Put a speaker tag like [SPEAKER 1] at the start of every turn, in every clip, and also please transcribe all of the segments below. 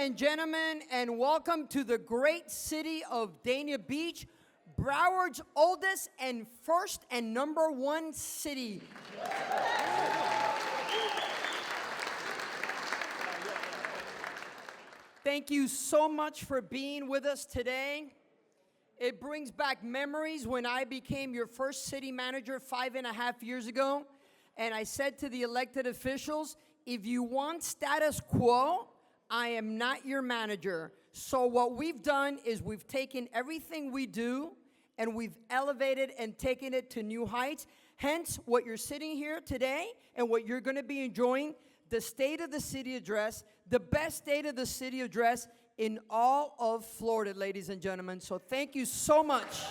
[SPEAKER 1] and gentlemen, and welcome to the great city of Dania Beach, Broward's oldest and first and number one city. Thank you so much for being with us today. It brings back memories when I became your first city manager 5.5 years ago, and I said to the elected officials, if you want status quo, I am not your manager. So what we've done is we've taken everything we do and we've elevated and taken it to new heights. Hence, what you're sitting here today and what you're going to be enjoying, the State of the City address, the best State of the City address in all of Florida, ladies and gentlemen. So thank you so much.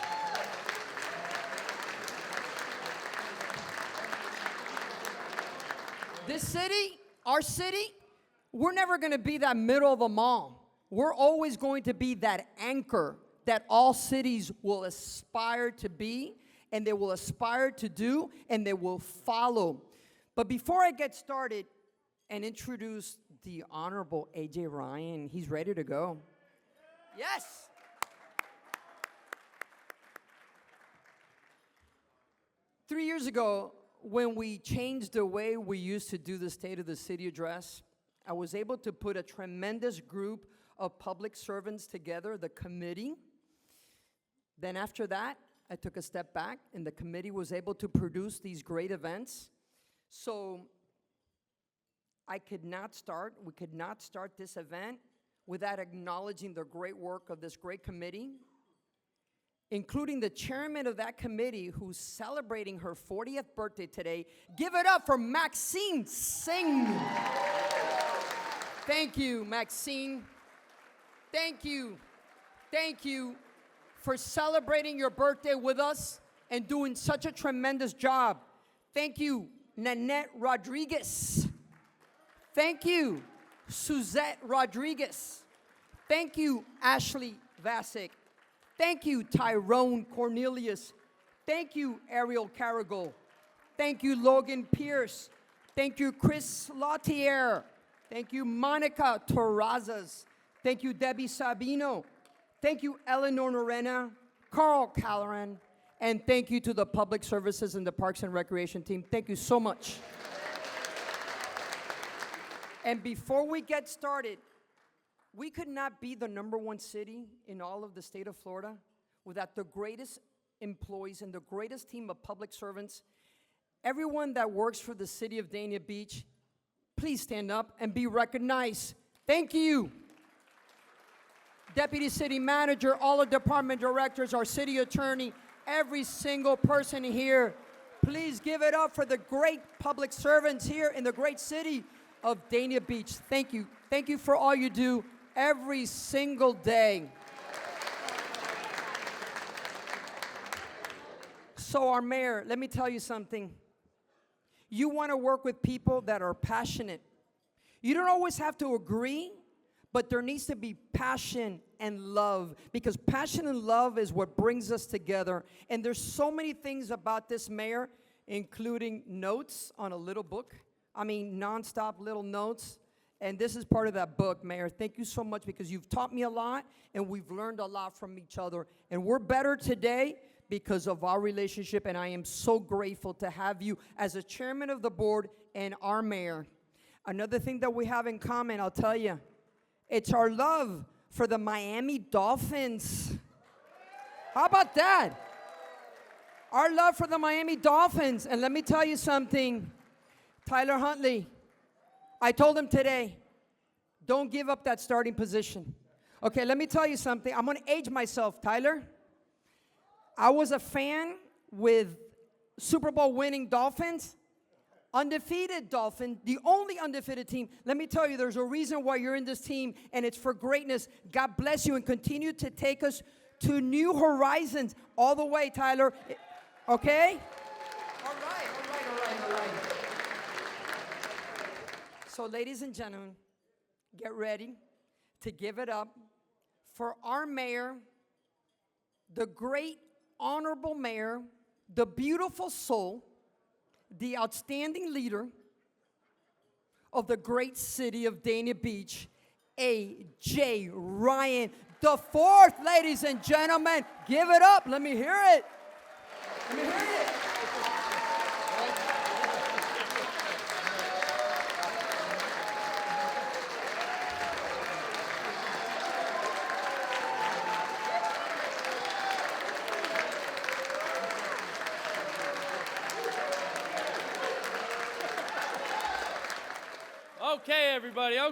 [SPEAKER 1] This city, our city, we're never going to be that middle of the mall. We're always going to be that anchor that all cities will aspire to be, and they will aspire to do, and they will follow. But before I get started and introduce the Honorable A.J. Ryan, he's ready to go. Yes. Three years ago, when we changed the way we used to do the State of the City address, I was able to put a tremendous group of public servants together, the committee. Then after that, I took a step back, and the committee was able to produce these great events. So we could not start this event without acknowledging the great work of this great committee, including the chairman of that committee who's celebrating her 40th birthday today. Give it up for Maxine Singh. Thank you, Maxine. Thank you. Thank you for celebrating your birthday with us and doing such a tremendous job. Thank you, Nanette Rodriguez. Thank you, Suzette Rodriguez. Thank you, Ashley Vasic. Thank you, Tyrone Cornelius. Thank you, Ariel Carrigal. Thank you, Logan Pierce. Thank you, Chris Lautier. Thank you, Monica Terrazas. Thank you, Debbie Sabino. Thank you, Eleanor Norena, Carl Calloran. And thank you to the Public Services and the Parks and Recreation team. Thank you so much. And before we get started, we could not be the number one city in all of the state of Florida without the greatest employees and the greatest team of public servants. Everyone that works for the city of Dania Beach, please stand up and be recognized. Thank you. Deputy City Manager, all the department directors, our city attorney, every single person here. Please give it up for the great public servants here in the great city of Dania Beach. Thank you. Thank you for all you do every single day. So our mayor, let me tell you something. You want to work with people that are passionate. You don't always have to agree, but there needs to be passion and love, because passion and love is what brings us together. And there's so many things about this mayor, including notes on a little book. I mean, nonstop little notes. And this is part of that book, Mayor. Thank you so much, because you've taught me a lot, and we've learned a lot from each other. And we're better today because of our relationship, and I am so grateful to have you as a chairman of the board and our mayor. Another thing that we have in common, I'll tell you, it's our love for the Miami Dolphins. How about that? Our love for the Miami Dolphins. And let me tell you something, Tyler Huntley, I told him today, don't give up that starting position. Okay, let me tell you something. I'm going to age myself, Tyler. I was a fan with Super Bowl winning Dolphins, undefeated Dolphins, the only undefeated team. Let me tell you, there's a reason why you're in this team, and it's for greatness. God bless you, and continue to take us to new horizons all the way, Tyler. Okay? All right. So, ladies and gentlemen, get ready to give it up for our mayor, the great honorable mayor, the beautiful soul, the outstanding leader of the great city of Dania Beach, A.J. Ryan the fourth, ladies and gentlemen. Give it up. Let me hear it. Let me hear it.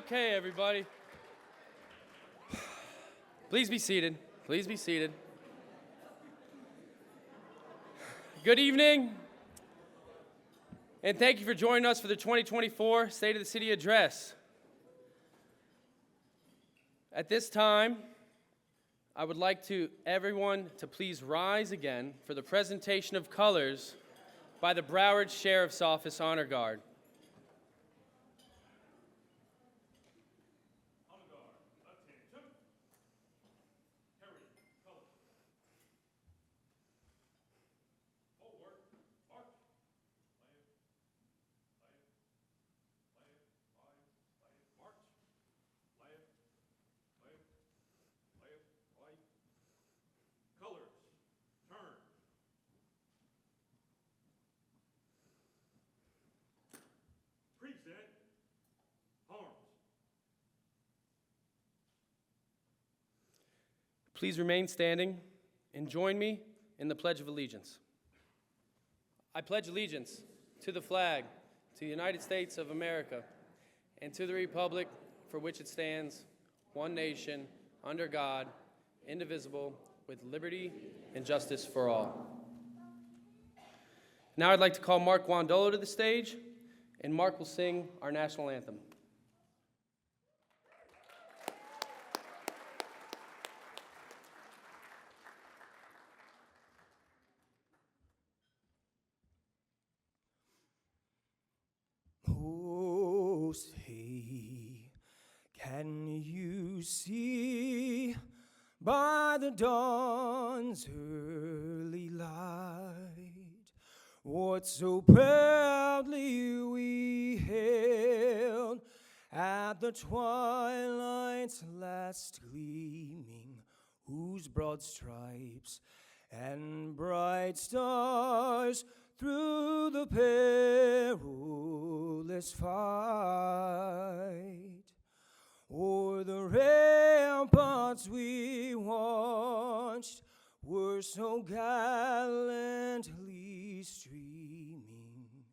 [SPEAKER 2] Okay, everybody. Please be seated. Please be seated. Good evening, and thank you for joining us for the 2024 State of the City Address. At this time, I would like everyone to please rise again for the presentation of colors by the Broward Sheriff's Office Honor Guard. Please remain standing and join me in the Pledge of Allegiance. I pledge allegiance to the flag, to the United States of America, and to the republic for which it stands, one nation, under God, indivisible, with liberty and justice for all. Now I'd like to call Mark Wandolo to the stage, and Mark will sing our national anthem.
[SPEAKER 3] Oh, say, can you see by the dawn's early light what so proudly we hailed at the twilight's last gleaming, whose broad stripes and bright stars through the perilous fight, o'er the ramparts we watched were so gallantly streaming,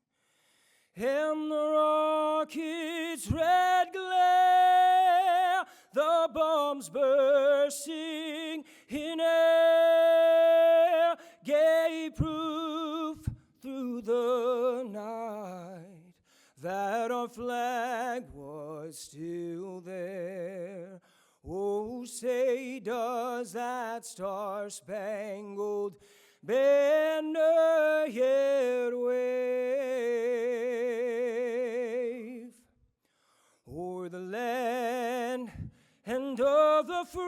[SPEAKER 3] and the rocket's red glare, the bombs bursting in air, gave proof through the night that our flag was still there. Oh, say, does that star-spangled banner yet wave o'er the land and of the free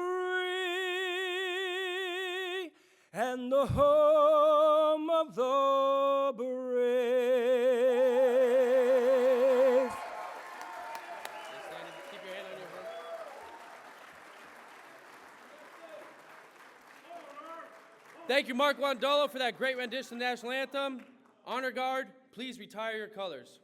[SPEAKER 3] and the home of the brave?
[SPEAKER 2] Keep your hand on your heart. Thank you, Mark Wandolo, for that great rendition of the national anthem. Honor Guard, please retire your colors.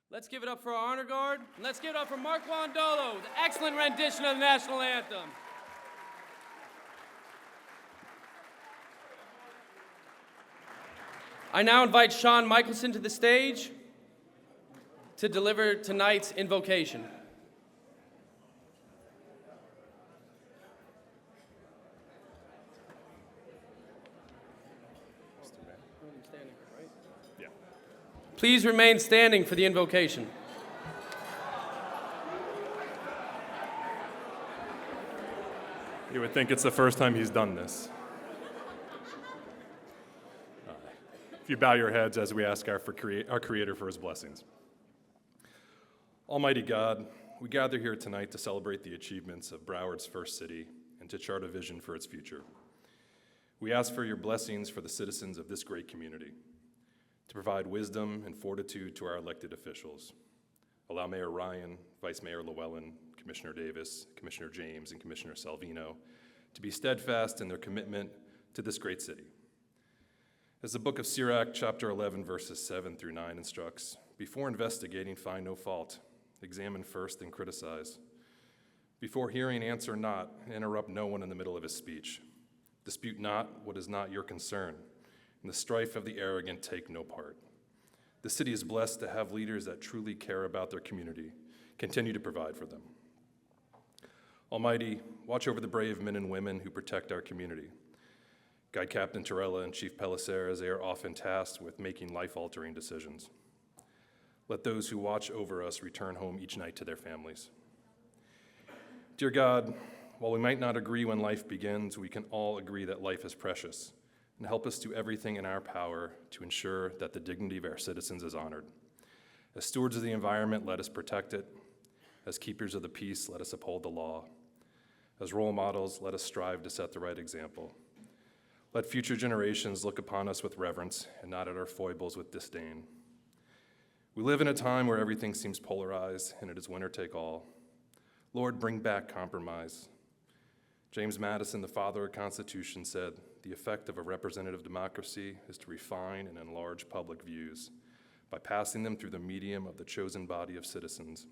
[SPEAKER 2] Let's give it up for our honor guard, and let's give it up for Mark Wandolo, the excellent rendition of the national anthem. I now invite Sean Michelson to the stage to deliver tonight's invocation. Please remain standing for the invocation.
[SPEAKER 4] You would think it's the first time he's done this. If you bow your heads as we ask our Creator for his blessings. Almighty God, we gather here tonight to celebrate the achievements of Broward's first city and to chart a vision for its future. We ask for your blessings for the citizens of this great community, to provide wisdom and fortitude to our elected officials. Allow Mayor Ryan, Vice Mayor Llewellyn, Commissioner Davis, Commissioner James, and Commissioner Salvino to be steadfast in their commitment to this great city. As the book of Sirach, chapter 11, verses 7 through 9 instructs, before investigating, find no fault. Examine first and criticize. Before hearing, answer not, and interrupt no one in the middle of his speech. Dispute not what is not your concern. In the strife of the arrogant, take no part. The city is blessed to have leaders that truly care about their community. Continue to provide for them. Almighty, watch over the brave men and women who protect our community. Guide Captain Torella and Chief Pellicer as they are often tasked with making life-altering decisions. Let those who watch over us return home each night to their families. Dear God, while we might not agree when life begins, we can all agree that life is precious, and help us do everything in our power to ensure that the dignity of our citizens is honored. As stewards of the environment, let us protect it. As keepers of the peace, let us uphold the law. As role models, let us strive to set the right example. Let future generations look upon us with reverence and not at our foibles with disdain. We live in a time where everything seems polarized and it is winner take all. Lord, bring back compromise. James Madison, the father of the Constitution, said, "The effect of a representative democracy is to refine and enlarge public views by passing them through the medium of the chosen body of citizens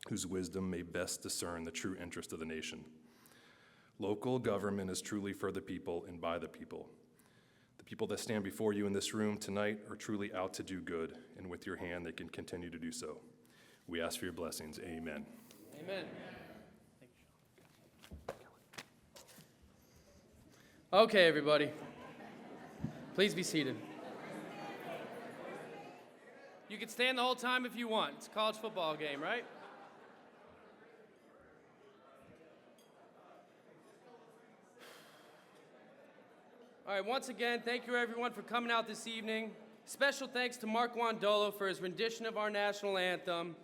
[SPEAKER 4] whose wisdom may best discern the true interest of the nation. Local government is truly for the people and by the people. The people that stand before you in this room tonight are truly out to do good, and with your hand they can continue to do so. We ask for your blessings. Amen.
[SPEAKER 2] Amen. Okay, everybody. Please be seated. You can stand the whole time if you want. It's a college football game, right? All right, once again, thank you everyone for coming out this evening. Special thanks to Mark Wandolo for his rendition of our national anthem.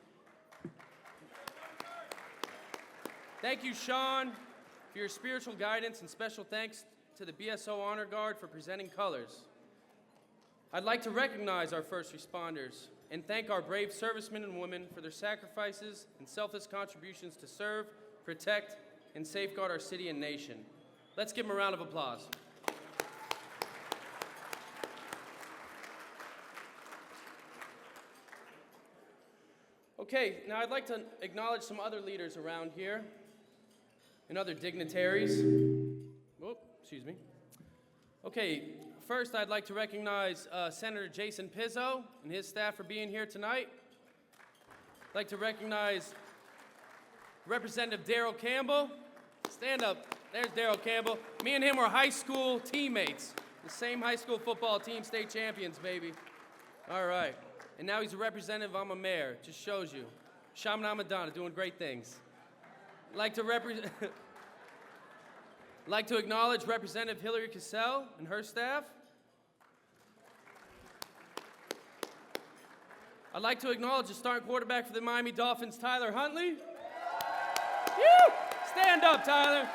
[SPEAKER 2] Thank you, Sean, for your spiritual guidance, and special thanks to the BSO Honor Guard for presenting colors. I'd like to recognize our first responders and thank our brave servicemen and women for their sacrifices and selfless contributions to serve, protect, and safeguard our city and nation. Let's give them a round of applause. Okay, now I'd like to acknowledge some other leaders around here and other dignitaries. Oh, excuse me. Okay, first I'd like to recognize Senator Jason Pizzo and his staff for being here tonight. I'd like to recognize Representative Darrell Campbell. Stand up. There's Darrell Campbell. Me and him were high school teammates. The same high school football team, state champions, baby. All right. And now he's a representative, I'm a mayor. Just shows you. Shaman Amadana doing great things. Like to acknowledge Representative Hillary Cassell and her staff. I'd like to acknowledge the starting quarterback for the Miami Dolphins, Tyler Huntley. Woo! Stand up, Tyler.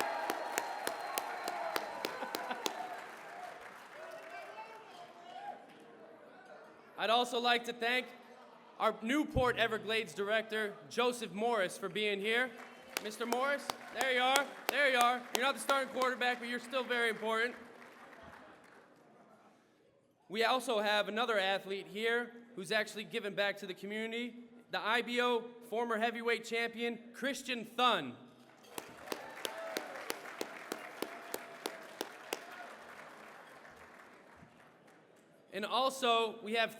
[SPEAKER 2] I'd also like to thank our Newport Everglades director, Joseph Morris, for being here. Mr. Morris, there you are. There you are. You're not the starting quarterback, but you're still very important. We also have another athlete here who's actually given back to the community, the IBO former heavyweight champion, Christian Thun. And also, we have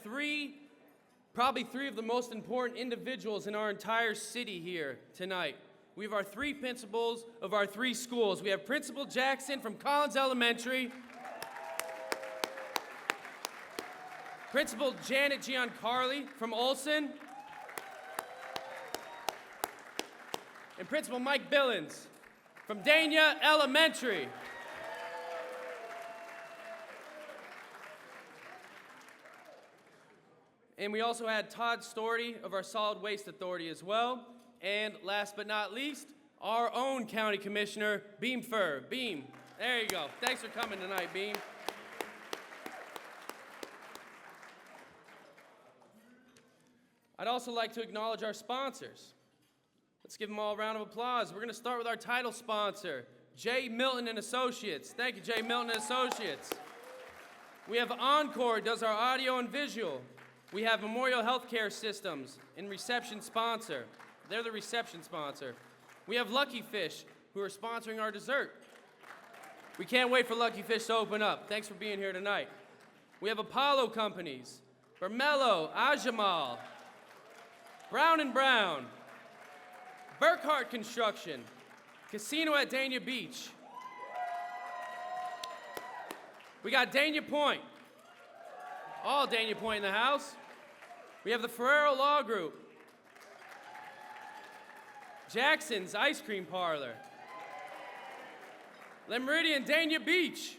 [SPEAKER 2] probably three of the most important individuals in our entire city here tonight. We have our three principals of our three schools. We have Principal Jackson from Collins Elementary, Principal Janet Giancarli from Olson, and Principal Mike Billings from Dania Elementary. And we also had Todd Storty of our Solid Waste Authority as well. And last but not least, our own County Commissioner, Beam Fur. Beam, there you go. Thanks for coming tonight, Beam. I'd also like to acknowledge our sponsors. Let's give them all a round of applause. We're going to start with our title sponsor, J. Milton and Associates. Thank you, J. Milton and Associates. We have Encore, does our audio and visual. We have Memorial Healthcare Systems and reception sponsor. They're the reception sponsor. We have Lucky Fish, who are sponsoring our dessert. We can't wait for Lucky Fish to open up. Thanks for being here tonight. We have Apollo Companies, Bermello, Ajamal, Brown & Brown, Burkhart Construction, Casino at Dania Beach. We got Dania Point, all Dania Point in the house. We have the Ferrero Law Group, Jackson's Ice Cream Parlor, Le Meridian Dania Beach,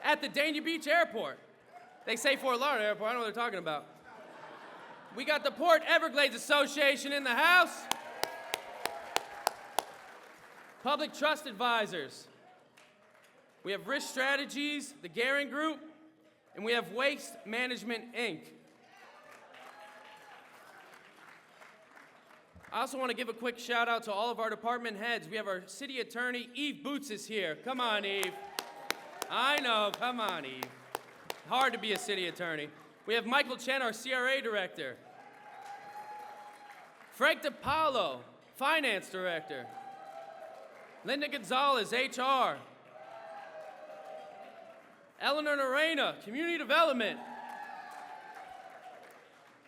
[SPEAKER 2] at the Dania Beach Airport. They say Fort Lauderdale Airport, I don't know what they're talking about. We got the Port Everglades Association in the house. Public Trust Advisors. We have Risk Strategies, the Garing Group, and we have Waste Management, Inc. I also want to give a quick shout out to all of our department heads. We have our city attorney, Eve Boots is here. Come on, Eve. I know, come on, Eve. Hard to be a city attorney. We have Michael Chen, our CRA director. Frank DiPaolo, finance director. Linda Gonzalez, HR. Eleanor Norena, community development.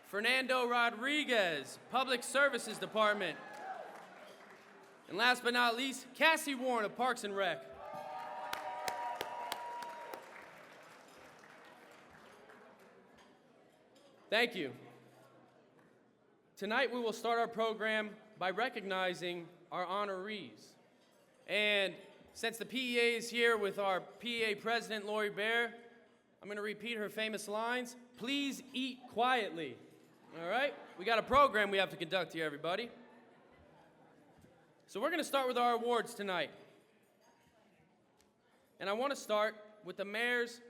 [SPEAKER 2] Fernando Rodriguez, Public Services Department. And last but not least, Cassie Warren of Parks and Rec. Thank you. Tonight we will start our program by recognizing our honorees. And since the PEA is here with our PEA president, Lori Bear, I'm going to repeat her famous lines. Please eat quietly. All right? We got a program we have to conduct here, everybody. So we're going to start with our awards tonight. And I want to start with the Mayor's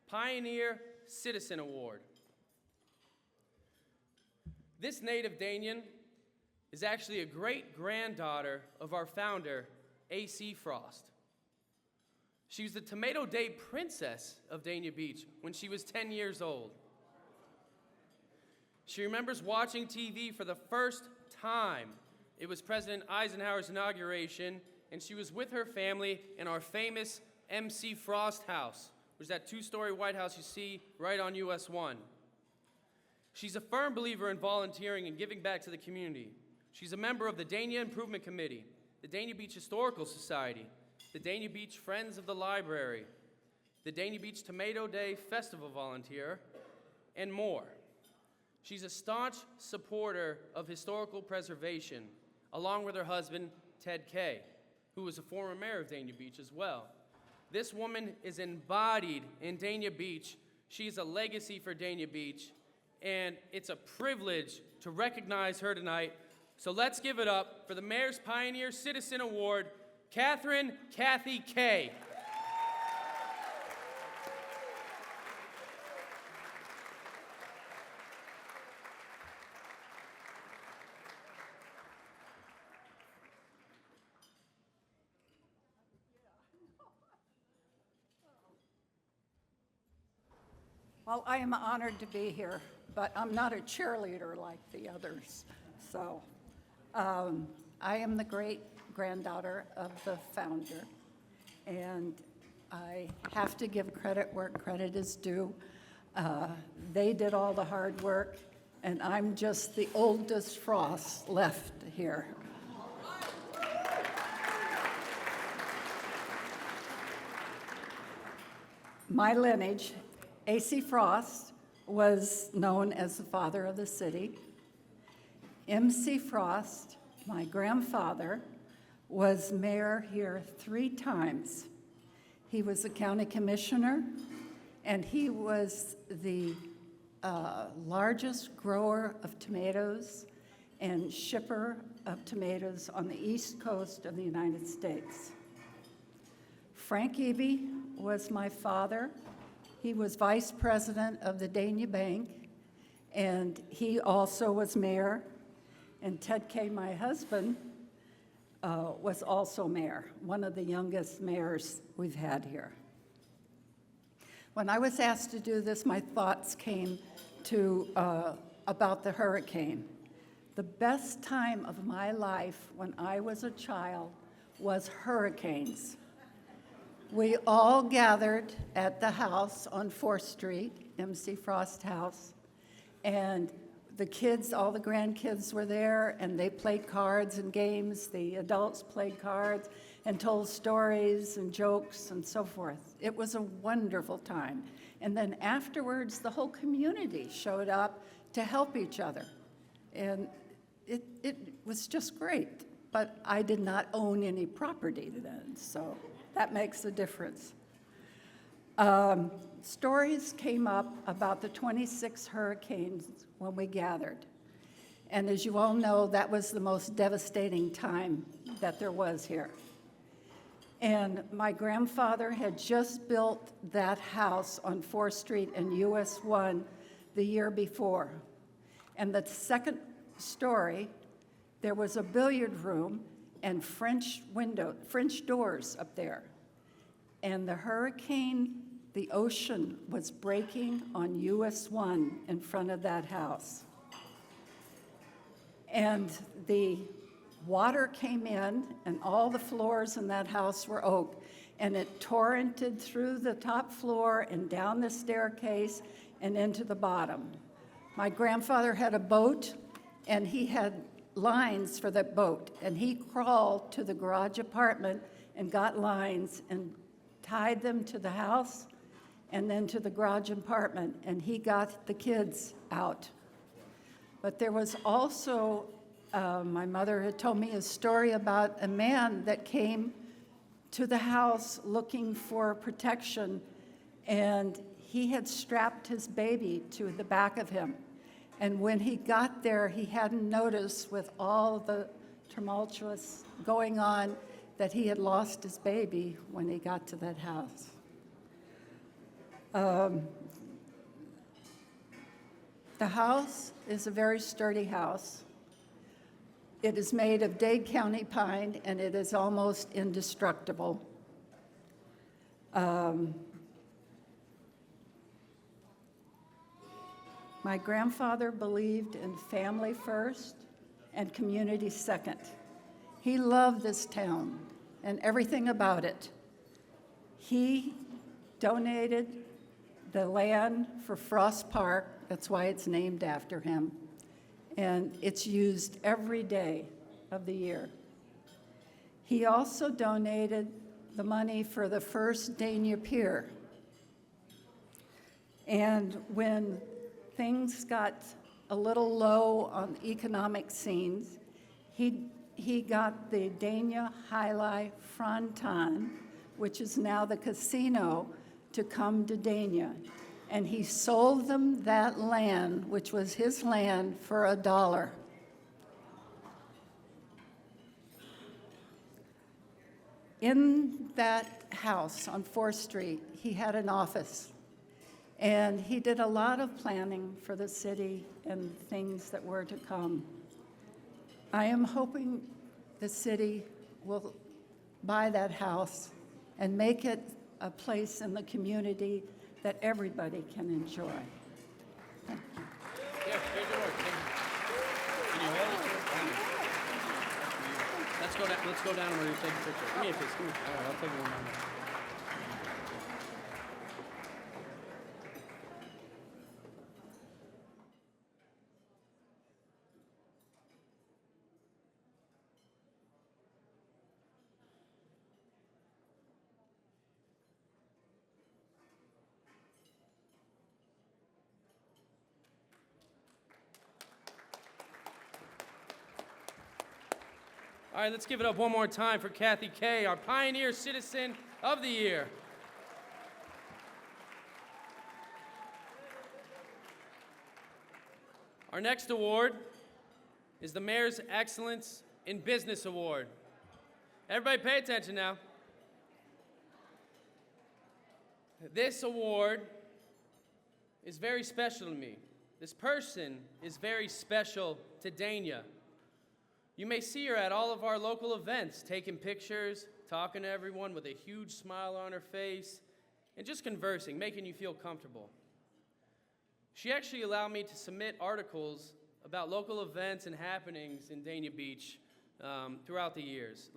[SPEAKER 2] Pioneer Citizen Award. This native Danian is actually a great-granddaughter of our founder, A.C. Frost. She was the Tomato Day Princess of Dania Beach when she was 10 years old. She remembers watching TV for the first time. It was President Eisenhower's inauguration, and she was with her family in our famous M.C. Frost house, which is that two-story White House you see right on US 1. She's a firm believer in volunteering and giving back to the community. She's a member of the Dania Improvement Committee, the Dania Beach Historical Society, the Dania Beach Friends of the Library, the Dania Beach Tomato Day Festival volunteer, and more. She's a staunch supporter of historical preservation, along with her husband, Ted Kay, who was a former mayor of Dania Beach as well. This woman is embodied in Dania Beach. She's a legacy for Dania Beach, and it's a privilege to recognize her tonight. So let's give it up for the Mayor's Pioneer Citizen Award, Catherine Kathy Kay.
[SPEAKER 5] Well, I am honored to be here, but I'm not a cheerleader like the others. So I am the great-granddaughter of the founder, and I have to give credit where credit is due. They did all the hard work, and I'm just the oldest Frost left here. My lineage, A.C. Frost was known as the father of the city. M.C. Frost, my grandfather, was mayor here 3 times. He was a county commissioner, and he was the largest grower of tomatoes and shipper of tomatoes on the east coast of the United States. Frank Eby was my father. He was vice president of the Dania Bank, and he also was mayor. And Ted Kay, my husband, was also mayor, one of the youngest mayors we've had here. When I was asked to do this, my thoughts came to about the hurricane. The best time of my life when I was a child was hurricanes. We all gathered at the house on 4th Street, MC Frost House, and the kids, all the grandkids were there, and they played cards and games. The adults played cards and told stories and jokes and so forth. It was a wonderful time. And then afterwards, the whole community showed up to help each other. And it was just great. But I did not own any property then, so that makes a difference. Stories came up about the 26 hurricanes when we gathered. And as you all know, that was the most devastating time that there was here. And my grandfather had just built that house on 4th Street and US 1 the year before. And the second story, there was a billiard room and French doors up there. And the hurricane, the ocean was breaking on US 1 in front of that house. And the water came in, and all the floors in that house were oak, and it torrented through the top floor and down the staircase and into the bottom. My grandfather had a boat, and he had lines for that boat, and he crawled to the garage apartment and got lines and tied them to the house and then to the garage apartment, and he got the kids out. But there was also, my mother had told me a story about a man that came to the house looking for protection, and he had strapped his baby to the back of him. And when he got there, he hadn't noticed, with all the tumultuous going on, that he had lost his baby when he got to that house. The house is a very sturdy house. It is made of Dade County pine, and it is almost indestructible. My grandfather believed in family first and community second. He loved this town and everything about it. He donated the land for Frost Park, that's why it's named after him, and it's used every day of the year. He also donated the money for the first Dania Pier. And when things got a little low on economic scenes, he got the Dania Highlight Fronton, which is now the casino, to come to Dania. And he sold them that land, which was his land, for $1. In that house on 4th Street, he had an office. And he did a lot of planning for the city and things that were to come. I am hoping the city will buy that house and make it a place in the community that everybody can enjoy. Thank you.
[SPEAKER 2] Yeah, great work. Can you hold it? Let's go down where you take a picture. Give me a piece. Give me. All right, I'll take one. All right, let's give it up one more time for Kathy Kay, our Pioneer Citizen of the Year. Our next award is the Mayor's Excellence in Business Award. Everybody pay attention now. This award is very special to me. This person is very special to Dania. You may see her at all of our local events, taking pictures, talking to everyone with a huge smile on her face, and just conversing, making you feel comfortable. She actually allowed me to submit articles about local events and happenings in Dania Beach throughout the years.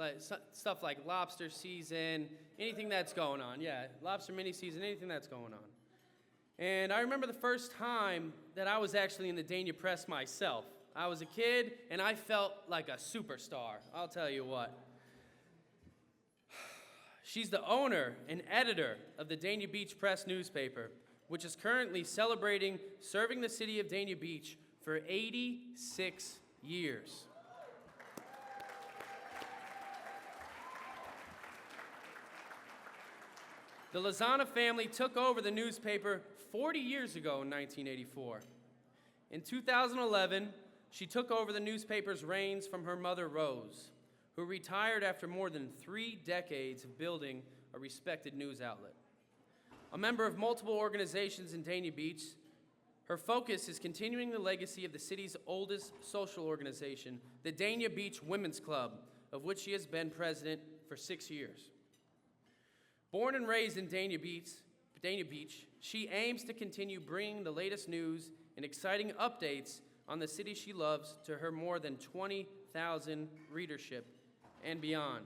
[SPEAKER 2] Stuff like lobster season, anything that's going on. Yeah, lobster mini season, anything that's going on. And I remember the first time that I was actually in the Dania Press myself. I was a kid, and I felt like a superstar, I'll tell you what. She's the owner and editor of the Dania Beach Press newspaper, which is currently celebrating serving the city of Dania Beach for 86 years. The Lizana family took over the newspaper 40 years ago in 1984. In 2011, she took over the newspaper's reins from her mother, Rose, who retired after more than 3 decades of building a respected news outlet. A member of multiple organizations in Dania Beach, her focus is continuing the legacy of the city's oldest social organization, the Dania Beach Women's Club, of which she has been president for 6 years. Born and raised in Dania Beach, she aims to continue bringing the latest news and exciting updates on the city she loves to her more than 20,000 readership and beyond.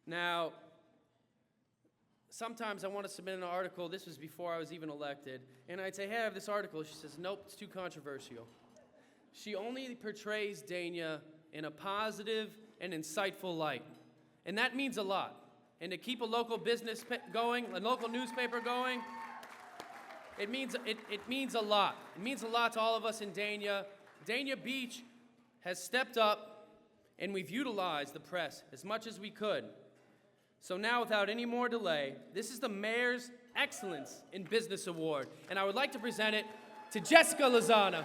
[SPEAKER 2] Now, sometimes I want to submit an article, this was before I was even elected, and I'd say, hey, I have this article. She says, nope, it's too controversial. She only portrays Dania in a positive and insightful light, and that means a lot. And to keep a local business going, a local newspaper going, it means a lot. It means a lot to all of us in Dania. Dania Beach has stepped up, and we've utilized the press as much as we could. So now, without any more delay, this is the Mayor's Excellence in Business Award, and I would like to present it to Jessica Lizana.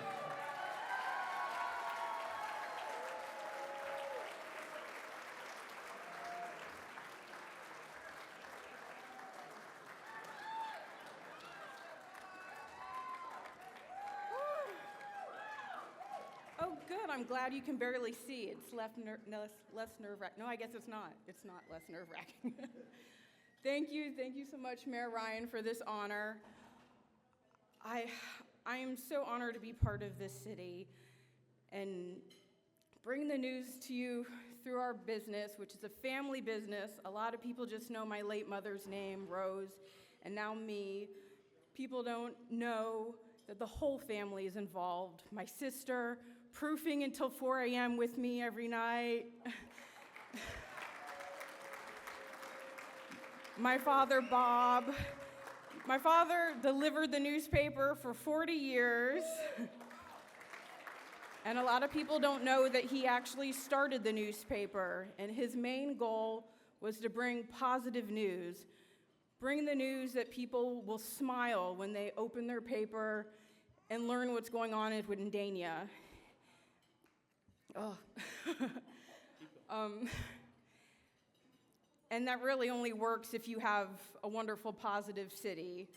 [SPEAKER 6] Oh, good. I'm glad you can barely see. It's less nerve-wracking. No, I guess it's not. It's not less nerve-wracking. Thank you so much, Mayor Ryan, for this honor. I am so honored to be part of this city and bring the news to you through our business, which is a family business. A lot of people just know my late mother's name, Rose, and now me. People don't know that the whole family is involved. My sister, proofing until 4 a.m. with me every night. My father, Bob. My father delivered the newspaper for 40 years. And a lot of people don't know that he actually started the newspaper, and his main goal was to bring positive news. Bring the news that people will smile when they open their paper and learn what's going on in Dania. Oh. And that really only works if you have a wonderful, positive city.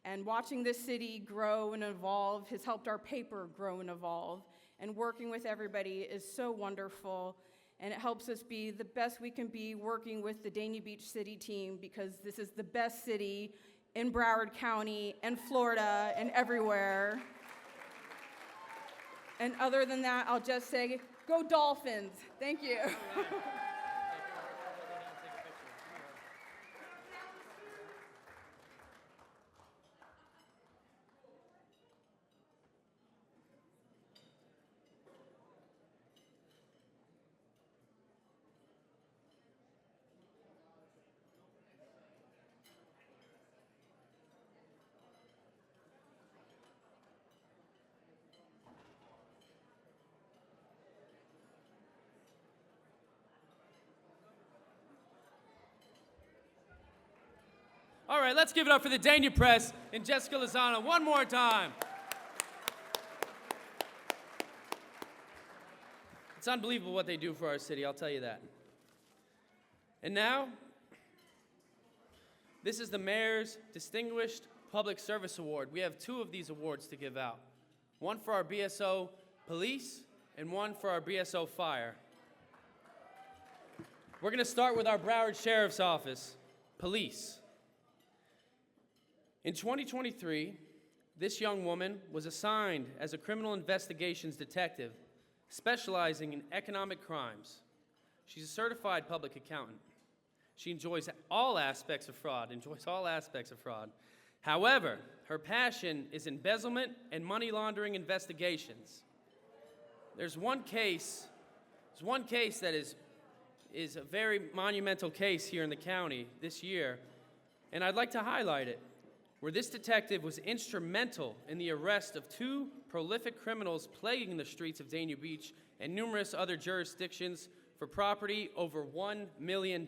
[SPEAKER 6] And watching this city grow and evolve has helped our paper grow and evolve. And working with everybody is so wonderful. And it helps us be the best we can be working with the Dania Beach City team, because this is the best city in Broward County and Florida and everywhere. And other than that, I'll just say, go Dolphins. Thank you.
[SPEAKER 2] All right, let's give it up for the Dania Press and Jessica Lizana one more time. It's unbelievable what they do for our city, I'll tell you that. And now, this is the Mayor's Distinguished Public Service Award. We have 2 of these awards to give out. One for our BSO Police and one for our BSO Fire. We're going to start with our Broward Sheriff's Office, Police. In 2023, this young woman was assigned as a criminal investigations detective specializing in economic crimes. She's a certified public accountant. She enjoys all aspects of fraud, However, her passion is embezzlement and money laundering investigations. There's one case that is a very monumental case here in the county this year, and I'd like to highlight it, where this detective was instrumental in the arrest of 2 prolific criminals plaguing the streets of Dania Beach and numerous other jurisdictions for property over $1 million.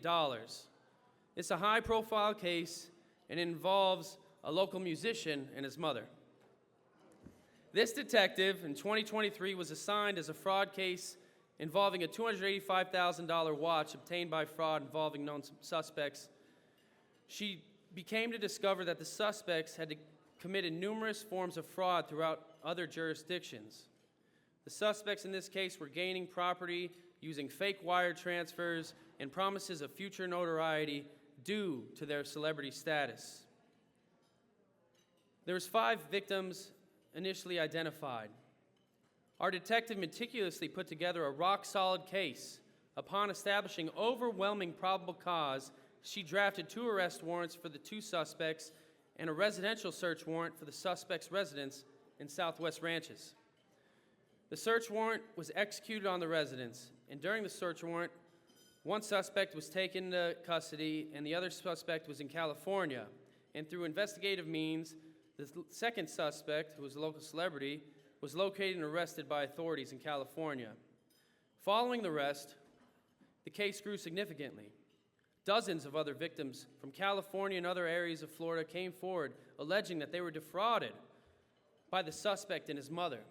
[SPEAKER 2] It's a high-profile case and involves a local musician and his mother. This detective in 2023 was assigned as a fraud case involving a $285,000 watch obtained by fraud involving known suspects. She became to discover that the suspects had committed numerous forms of fraud throughout other jurisdictions. The suspects in this case were gaining property using fake wire transfers and promises of future notoriety due to their celebrity status. There was 5 victims initially identified. Our detective meticulously put together a rock-solid case. Upon establishing overwhelming probable cause, she drafted 2 arrest warrants for the 2 suspects and a residential search warrant for the suspects' residence in Southwest Ranches. The search warrant was executed on the residence, and during the search warrant, one suspect was taken into custody and the other suspect was in California. And through investigative means, the second suspect, who was a local celebrity, was located and arrested by authorities in California. Following the arrest, the case grew significantly. Dozens of other victims from California and other areas of Florida came forward alleging that they were defrauded by the suspect and his mother.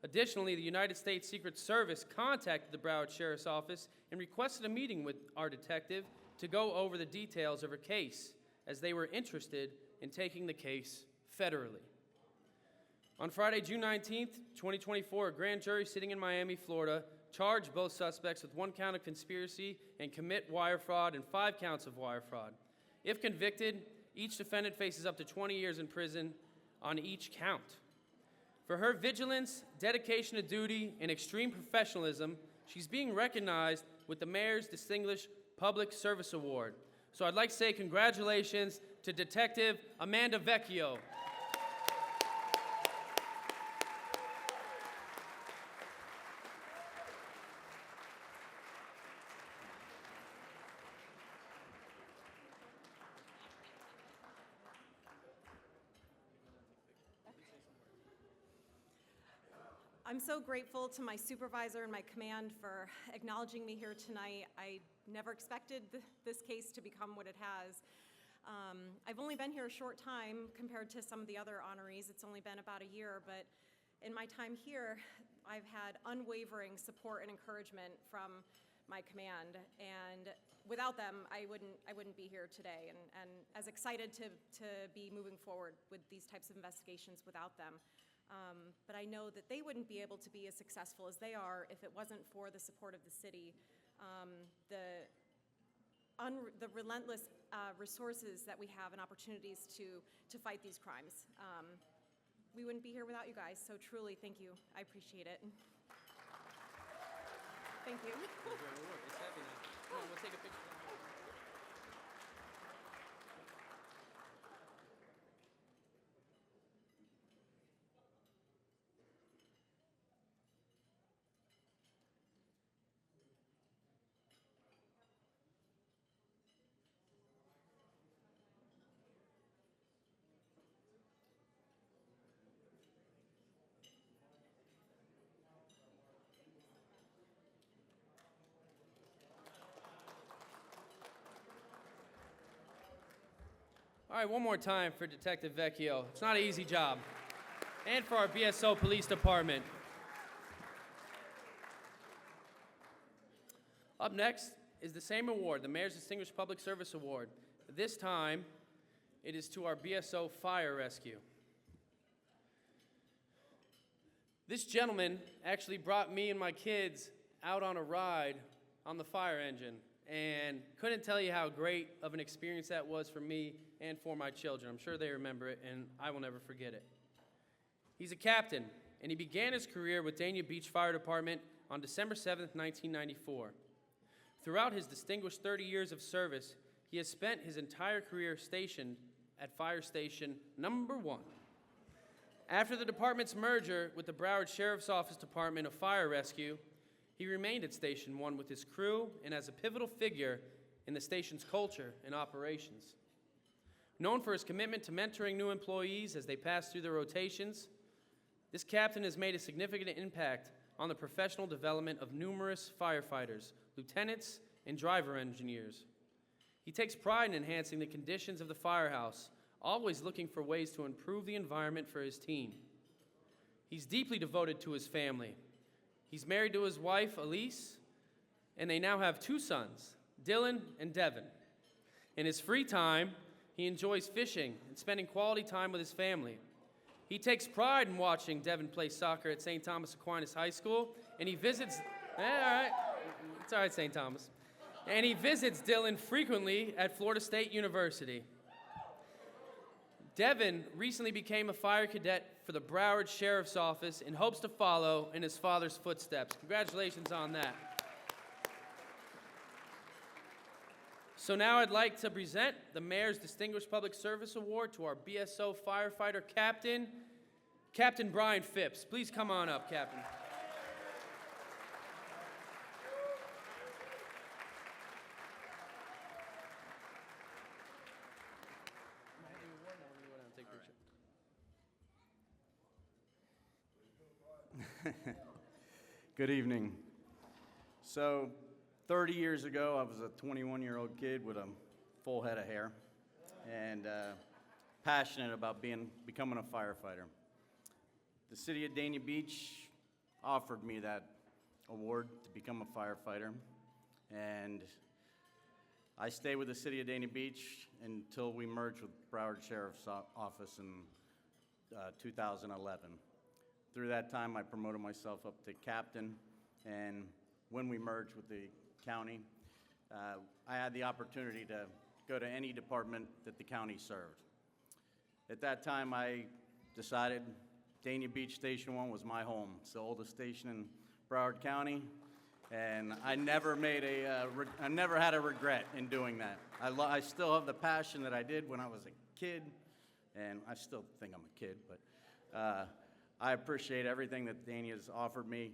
[SPEAKER 2] Additionally, the United States Secret Service contacted the Broward Sheriff's Office and requested a meeting with our detective to go over the details of her case, as they were interested in taking the case federally. On Friday, June 19th, 2024, a grand jury sitting in Miami, Florida, charged both suspects with 1 count of conspiracy and commit wire fraud and 5 counts of wire fraud. If convicted, each defendant faces up to 20 years in prison on each count. For her vigilance, dedication to duty, and extreme professionalism, she's being recognized with the Mayor's Distinguished Public Service Award. So I'd like to say congratulations to Detective Amanda Vecchio.
[SPEAKER 7] I'm so grateful to my supervisor and my command for acknowledging me here tonight. I never expected this case to become what it has. I've only been here a short time compared to some of the other honorees. It's only been about a year, but in my time here, I've had unwavering support and encouragement from my command, and without them, I wouldn't be here today, and as excited to be moving forward with these types of investigations without them. But I know that they wouldn't be able to be as successful as they are if it wasn't for the support of the city, the relentless resources that we have and opportunities to fight these crimes. We wouldn't be here without you guys, so truly, thank you. I appreciate it. Thank you.
[SPEAKER 2] It's heavy now. Come on, we'll take a picture. All right, one more time for Detective Vecchio. It's not an easy job. And for our BSO Police Department. Up next is the same award, the Mayor's Distinguished Public Service Award. This time, it is to our BSO Fire Rescue. This gentleman actually brought me and my kids out on a ride on the fire engine, and couldn't tell you how great of an experience that was for me and for my children. I'm sure they remember it, and I will never forget it. He's a captain, and he began his career with Dania Beach Fire Department on December 7th, 1994. Throughout his distinguished 30 years of service, he has spent his entire career stationed at Fire Station Number 1. After the department's merger with the Broward Sheriff's Office Department of Fire Rescue, he remained at Station 1 with his crew and as a pivotal figure in the station's culture and operations. Known for his commitment to mentoring new employees as they pass through their rotations, this captain has made a significant impact on the professional development of numerous firefighters, lieutenants, and driver engineers. He takes pride in enhancing the conditions of the firehouse, always looking for ways to improve the environment for his team. He's deeply devoted to his family. He's married to his wife, Elise, and they now have 2 sons, Dylan and Devin. In his free time, he enjoys fishing and spending quality time with his family. He takes pride in watching Devin play soccer at St. Thomas Aquinas High School, and he visits, all right, it's all right, St. Thomas. And he visits Dylan frequently at Florida State University. Devin recently became a fire cadet for the Broward Sheriff's Office and hopes to follow in his father's footsteps. Congratulations on that. So now I'd like to present the Mayor's Distinguished Public Service Award to our BSO firefighter captain, Captain Brian Phipps. Please come on up, Captain.
[SPEAKER 8] Good evening. So, 30 years ago, I was a 21-year-old kid with a full head of hair and passionate about becoming a firefighter. The city of Dania Beach offered me that award to become a firefighter, and I stayed with the city of Dania Beach until we merged with Broward Sheriff's Office in 2011. Through that time, I promoted myself up to captain, and when we merged with the county, I had the opportunity to go to any department that the county served. At that time, I decided Dania Beach Station 1 was my home. It's the oldest station in Broward County, and I never had a regret in doing that. I still have the passion that I did when I was a kid, and I still think I'm a kid, but I appreciate everything that Dania's offered me.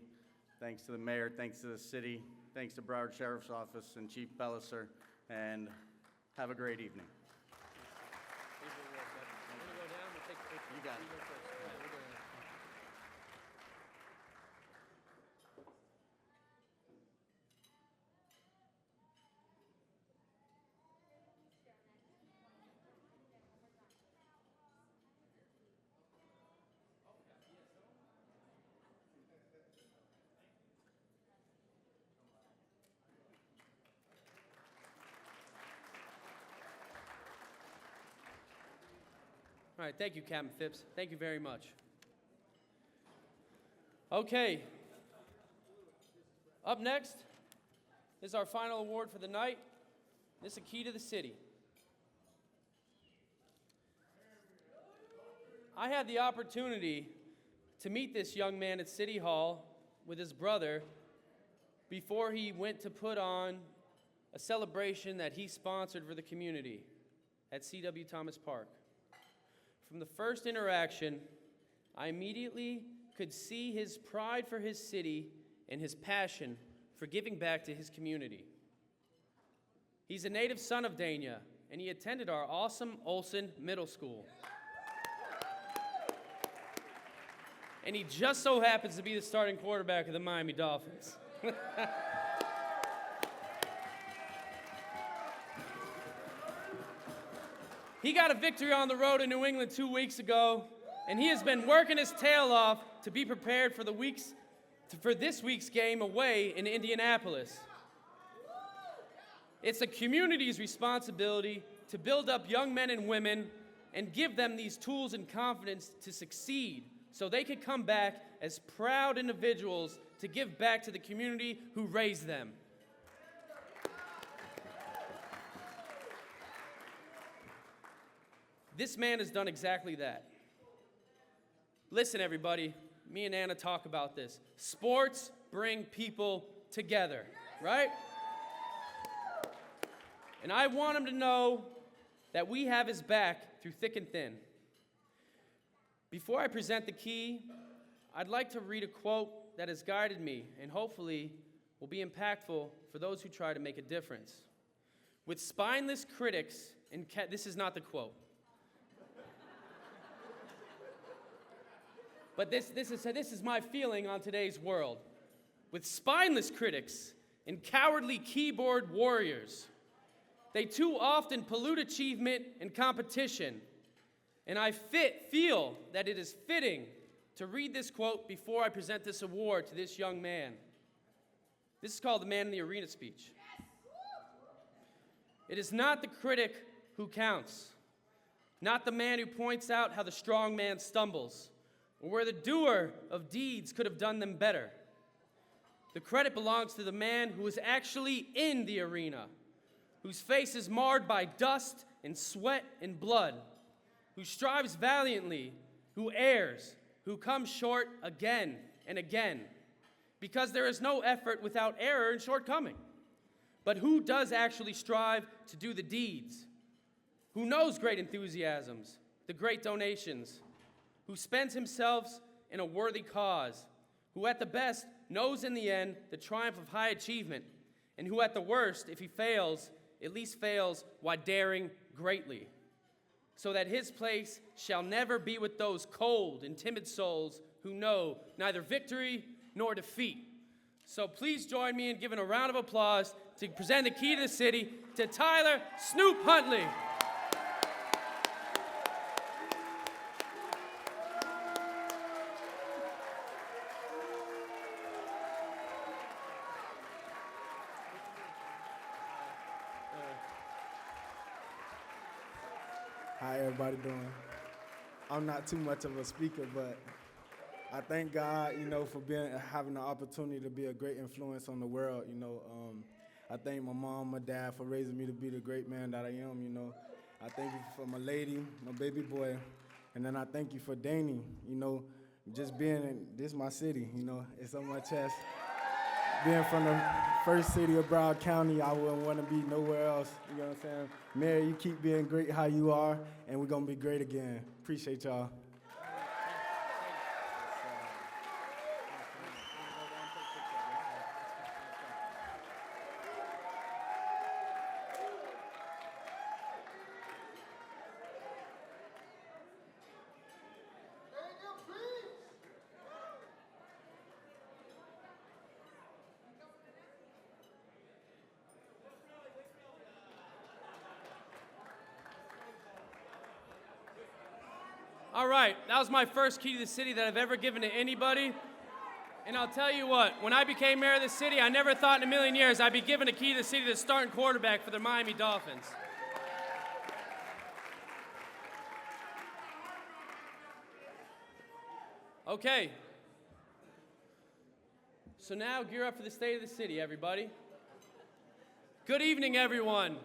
[SPEAKER 8] Thanks to the mayor, thanks to the city, thanks to Broward Sheriff's Office and Chief Pelliser, and have a great evening. You got it.
[SPEAKER 2] All right, thank you, Captain Phipps. Thank you very much. Okay. Up next is our final award for the night. This is a key to the city. I had the opportunity to meet this young man at City Hall with his brother before he went to put on a celebration that he sponsored for the community at C.W. Thomas Park. From the first interaction, I immediately could see his pride for his city and his passion for giving back to his community. He's a native son of Dania, and he attended our awesome Olson Middle School. And he just so happens to be the starting quarterback of the Miami Dolphins. He got a victory on the road in New England 2 weeks ago, and he has been working his tail off to be prepared for this week's game away in Indianapolis. It's the community's responsibility to build up young men and women and give them these tools and confidence to succeed so they can come back as proud individuals to give back to the community who raised them. This man has done exactly that. Listen, everybody, me and Anna talk about this. Sports bring people together, right? And I want him to know that we have his back through thick and thin. Before I present the key, I'd like to read a quote that has guided me and hopefully will be impactful for those who try to make a difference. With spineless critics, and this is not the quote. But this is my feeling on today's world. With spineless critics and cowardly keyboard warriors, they too often pollute achievement and competition. And I feel that it is fitting to read this quote before I present this award to this young man. This is called the Man in the Arena speech. It is not the critic who counts, not the man who points out how the strong man stumbles, or where the doer of deeds could have done them better. The credit belongs to the man who is actually in the arena, whose face is marred by dust and sweat and blood, who strives valiantly, who errs, who comes short again and again, because there is no effort without error and shortcoming. But who does actually strive to do the deeds? Who knows great enthusiasms, the great donations, who spends himself in a worthy cause, who at the best knows in the end the triumph of high achievement, and who at the worst, if he fails, at least fails while daring greatly, so that his place shall never be with those cold and timid souls who know neither victory nor defeat. So please join me in giving a round of applause to present the key to the city to Tyler Snoop Huntley.
[SPEAKER 9] How everybody doing? I'm not too much of a speaker, but I thank God, for having the opportunity to be a great influence on the world. I thank my mom, my dad for raising me to be the great man that I am. I thank you for my lady, my baby boy, and then I thank you for Dania. Just being in this my city. It's on my chest. Being from the first city of Broward County, I wouldn't want to be nowhere else. You know what I'm saying? Mary, you keep being great how you are, and we're going to be great again. Appreciate y'all.
[SPEAKER 2] All right, that was my first key to the city that I've ever given to anybody. And I'll tell you what, when I became mayor of the city, I never thought in a million years I'd be giving a key to the city to the starting quarterback for the Miami Dolphins. Okay. So now gear up for the state of the city, everybody. Good evening, everyone.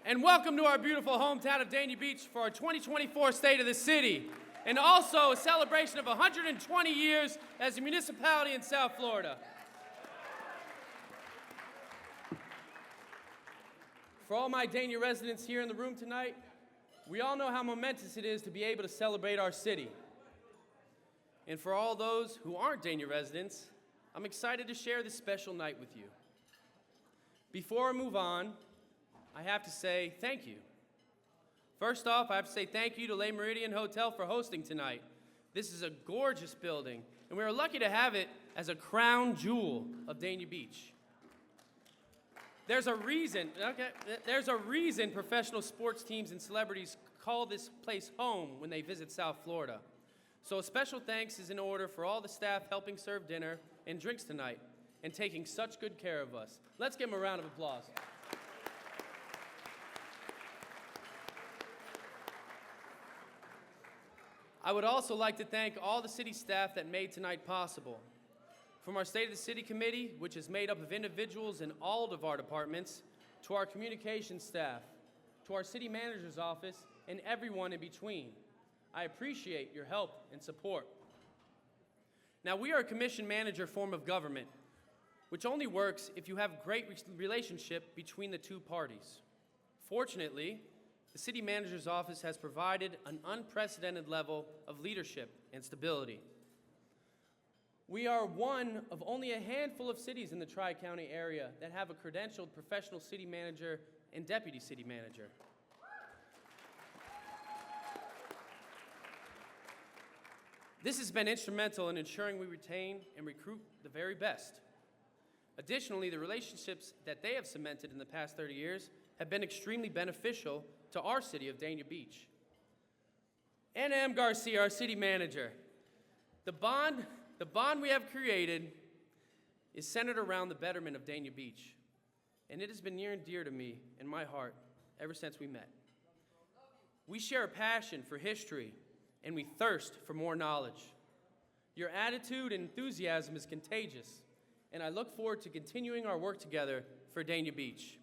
[SPEAKER 2] And welcome to our beautiful hometown of Dania Beach for our 2024 State of the City, and also a celebration of 120 years as a municipality in South Florida. For all my Dania residents here in the room tonight, we all know how momentous it is to be able to celebrate our city. And for all those who aren't Dania residents, I'm excited to share this special night with you. Before I move on, I have to say thank you. First off, I have to say thank you to Le Meridien Hotel for hosting tonight. This is a gorgeous building, and we are lucky to have it as a crown jewel of Dania Beach. There's a reason, okay, there's a reason professional sports teams and celebrities call this place home when they visit South Florida. So a special thanks is in order for all the staff helping serve dinner and drinks tonight and taking such good care of us. Let's give them a round of applause. I would also like to thank all the city staff that made tonight possible. From our State of the City Committee, which is made up of individuals in all of our departments, to our communications staff, to our city manager's office, and everyone in between. I appreciate your help and support. Now, we are a commission manager form of government, which only works if you have a great relationship between the two parties. Fortunately, the city manager's office has provided an unprecedented level of leadership and stability. We are one of only a handful of cities in the Tri-County area that have a credentialed professional city manager and deputy city manager. This has been instrumental in ensuring we retain and recruit the very best. Additionally, the relationships that they have cemented in the past 30 years have been extremely beneficial to our city of Dania Beach. Anna M. Garcia, our city manager, the bond we have created is centered around the betterment of Dania Beach, and it has been near and dear to me and my heart ever since we met. We share a passion for history, and we thirst for more knowledge. Your attitude and enthusiasm is contagious, and I look forward to continuing our work together for Dania Beach.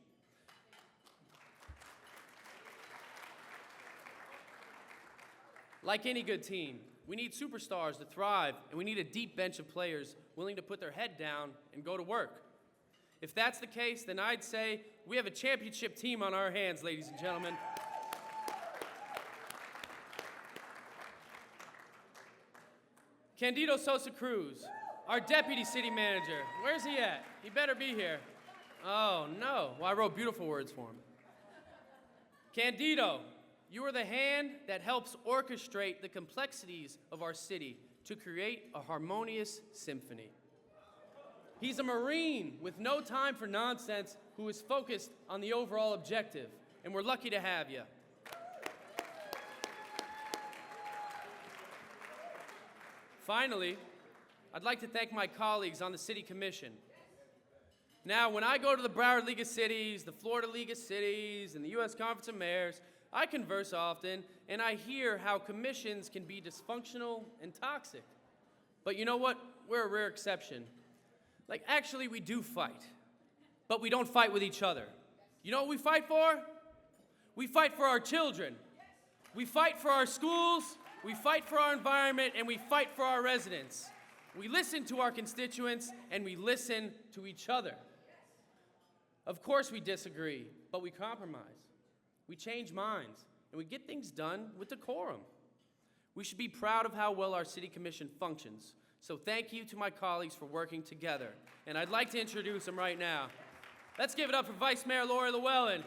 [SPEAKER 2] Like any good team, we need superstars to thrive, and we need a deep bench of players willing to put their head down and go to work. If that's the case, then I'd say we have a championship team on our hands, ladies and gentlemen. Candido Sosa Cruz, our deputy city manager. Where's he at? He better be here. Oh, no. Well, I wrote beautiful words for him. Candido, you are the hand that helps orchestrate the complexities of our city to create a harmonious symphony. He's a Marine with no time for nonsense who is focused on the overall objective, and we're lucky to have you. Finally, I'd like to thank my colleagues on the City Commission. Now, when I go to the Broward League of Cities, the Florida League of Cities, and the U.S. Conference of Mayors, I converse often, and I hear how commissions can be dysfunctional and toxic. But you know what? We're a rare exception. Like, actually, we do fight, but we don't fight with each other. You know what we fight for? We fight for our children. We fight for our schools, we fight for our environment, and we fight for our residents. We listen to our constituents, and we listen to each other. Of course we disagree, but we compromise. We change minds, and we get things done with decorum. We should be proud of how well our City Commission functions. So thank you to my colleagues for working together. And I'd like to introduce them right now. Let's give it up for Vice Mayor Lori Llewellyn.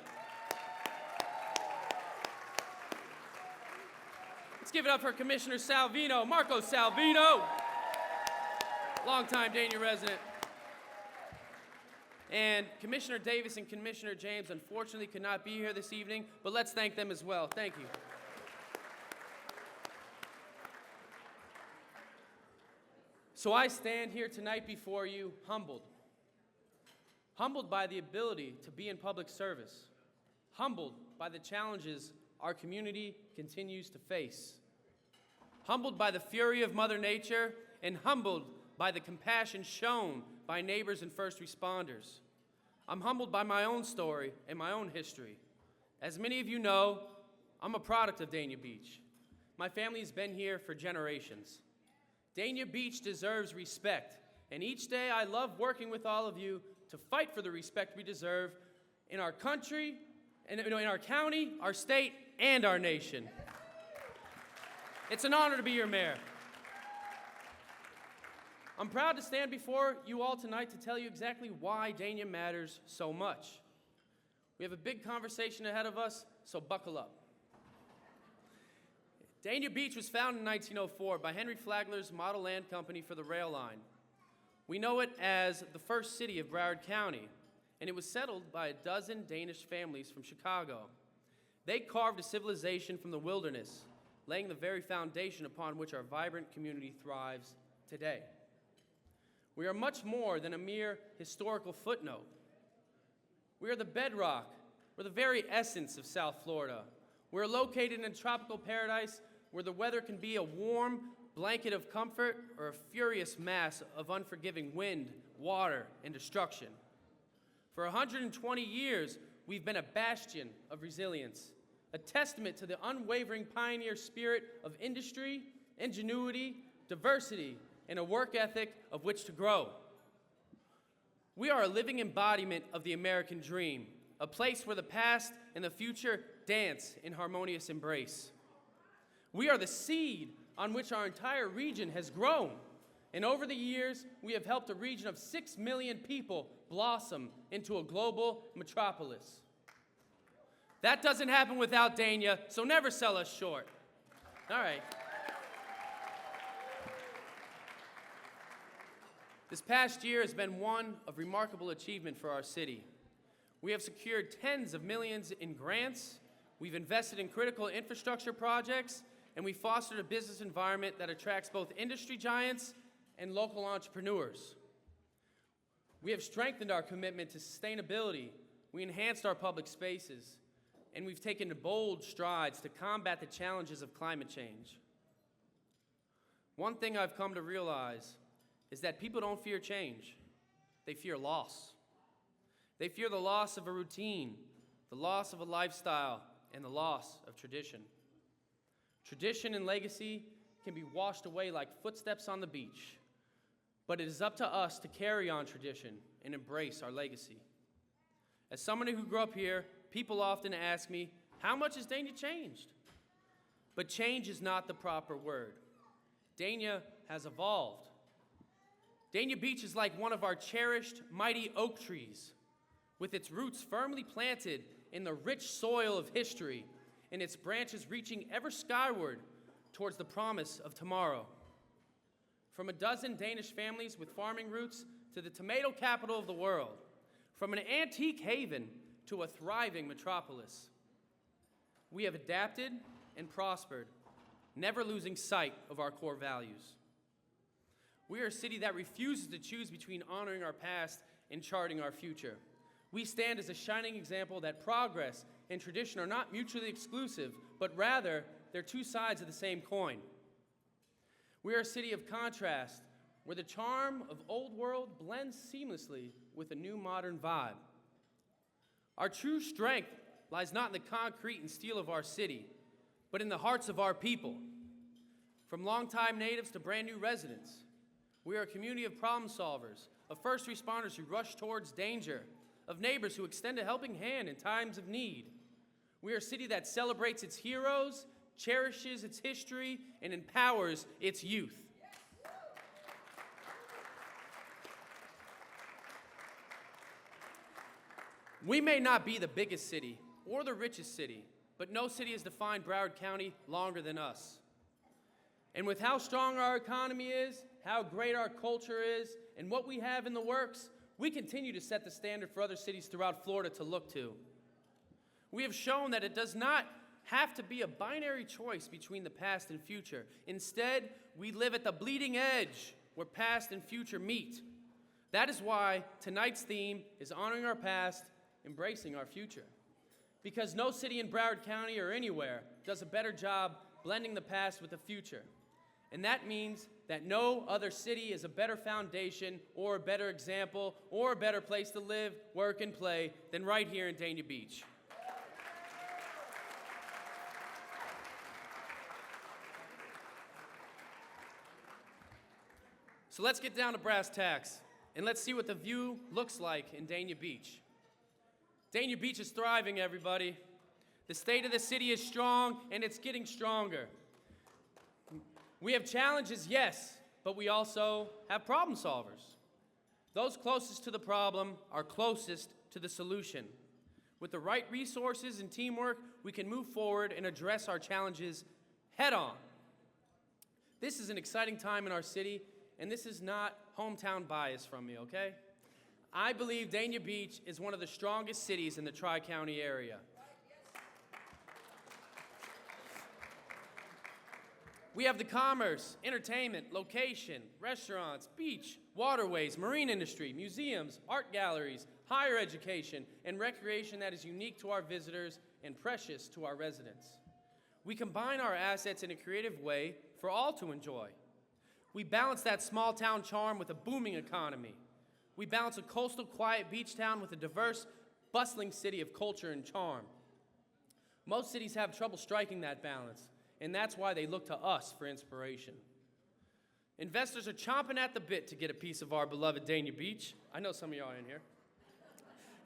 [SPEAKER 2] Let's give it up for Commissioner Salvino, Marco Salvino, longtime Dania resident. And Commissioner Davis and Commissioner James unfortunately could not be here this evening, but let's thank them as well. Thank you. So I stand here tonight before you humbled. Humbled by the ability to be in public service. Humbled by the challenges our community continues to face. Humbled by the fury of Mother Nature, and humbled by the compassion shown by neighbors and first responders. I'm humbled by my own story and my own history. As many of you know, I'm a product of Dania Beach. My family has been here for generations. Dania Beach deserves respect, and each day I love working with all of you to fight for the respect we deserve in our country, in our county, our state, and our nation. It's an honor to be your mayor. I'm proud to stand before you all tonight to tell you exactly why Dania matters so much. We have a big conversation ahead of us, so buckle up. Dania Beach was founded in 1904 by Henry Flagler's Model Land Company for the rail line. We know it as the first city of Broward County, and it was settled by a dozen Danish families from Chicago. They carved a civilization from the wilderness, laying the very foundation upon which our vibrant community thrives today. We are much more than a mere historical footnote. We are the bedrock, we're the very essence of South Florida. We're located in a tropical paradise where the weather can be a warm blanket of comfort or a furious mass of unforgiving wind, water, and destruction. For 120 years, we've been a bastion of resilience, a testament to the unwavering pioneer spirit of industry, ingenuity, diversity, and a work ethic of which to grow. We are a living embodiment of the American dream, a place where the past and the future dance in harmonious embrace. We are the seed on which our entire region has grown, and over the years, we have helped a region of 6 million people blossom into a global metropolis. That doesn't happen without Dania, so never sell us short. All right. This past year has been one of remarkable achievement for our city. We have secured tens of millions in grants, we've invested in critical infrastructure projects, and we fostered a business environment that attracts both industry giants and local entrepreneurs. We have strengthened our commitment to sustainability, we enhanced our public spaces, and we've taken bold strides to combat the challenges of climate change. One thing I've come to realize is that people don't fear change, they fear loss. They fear the loss of a routine, the loss of a lifestyle, and the loss of tradition. Tradition and legacy can be washed away like footsteps on the beach, but it is up to us to carry on tradition and embrace our legacy. As someone who grew up here, people often ask me, how much has Dania changed? But change is not the proper word. Dania has evolved. Dania Beach is like one of our cherished, mighty oak trees, with its roots firmly planted in the rich soil of history and its branches reaching ever skyward towards the promise of tomorrow. From a dozen Danish families with farming roots to the tomato capital of the world, from an antique haven to a thriving metropolis, we have adapted and prospered, never losing sight of our core values. We are a city that refuses to choose between honoring our past and charting our future. We stand as a shining example that progress and tradition are not mutually exclusive, but rather they're two sides of the same coin. We are a city of contrast, where the charm of old world blends seamlessly with a new modern vibe. Our true strength lies not in the concrete and steel of our city, but in the hearts of our people. From longtime natives to brand new residents, we are a community of problem solvers, of first responders who rush towards danger, of neighbors who extend a helping hand in times of need. We are a city that celebrates its heroes, cherishes its history, and empowers its youth. We may not be the biggest city or the richest city, but no city has defined Broward County longer than us. And with how strong our economy is, how great our culture is, and what we have in the works, we continue to set the standard for other cities throughout Florida to look to. We have shown that it does not have to be a binary choice between the past and future. Instead, we live at the bleeding edge where past and future meet. That is why tonight's theme is honoring our past, embracing our future. Because no city in Broward County or anywhere does a better job blending the past with the future. And that means that no other city is a better foundation or a better example or a better place to live, work, and play than right here in Dania Beach. So let's get down to brass tacks, and let's see what the view looks like in Dania Beach. Dania Beach is thriving, everybody. The state of the city is strong, and it's getting stronger. We have challenges, yes, but we also have problem solvers. Those closest to the problem are closest to the solution. With the right resources and teamwork, we can move forward and address our challenges head on. This is an exciting time in our city, and this is not hometown bias from me, okay? I believe Dania Beach is one of the strongest cities in the Tri-County area. We have the commerce, entertainment, location, restaurants, beach, waterways, marine industry, museums, art galleries, higher education, and recreation that is unique to our visitors and precious to our residents. We combine our assets in a creative way for all to enjoy. We balance that small town charm with a booming economy. We balance a coastal, quiet beach town with a diverse, bustling city of culture and charm. Most cities have trouble striking that balance, and that's why they look to us for inspiration. Investors are chomping at the bit to get a piece of our beloved Dania Beach. I know some of y'all are in here.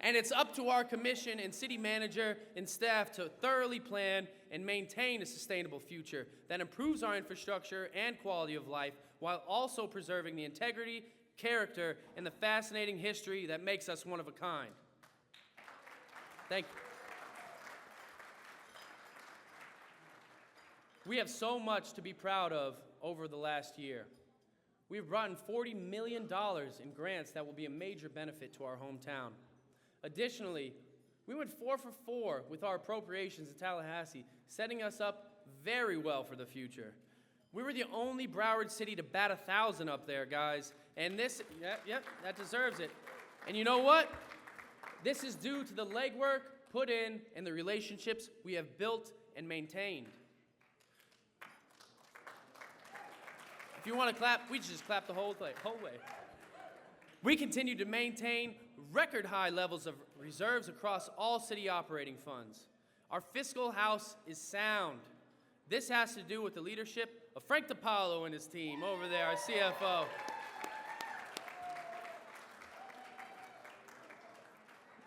[SPEAKER 2] And it's up to our commission and city manager and staff to thoroughly plan and maintain a sustainable future that improves our infrastructure and quality of life while also preserving the integrity, character, and the fascinating history that makes us one of a kind. Thank you. We have so much to be proud of over the last year. We have brought in $40 million in grants that will be a major benefit to our hometown. Additionally, we went 4 for 4 with our appropriations in Tallahassee, setting us up very well for the future. We were the only Broward city to bat 1,000 up there, guys, and that deserves it. And you know what? This is due to the legwork put in and the relationships we have built and maintained. If you want to clap, we just clap the whole way. We continue to maintain record high levels of reserves across all city operating funds. Our fiscal house is sound. This has to do with the leadership of Frank DiPaolo and his team over there, our CFO.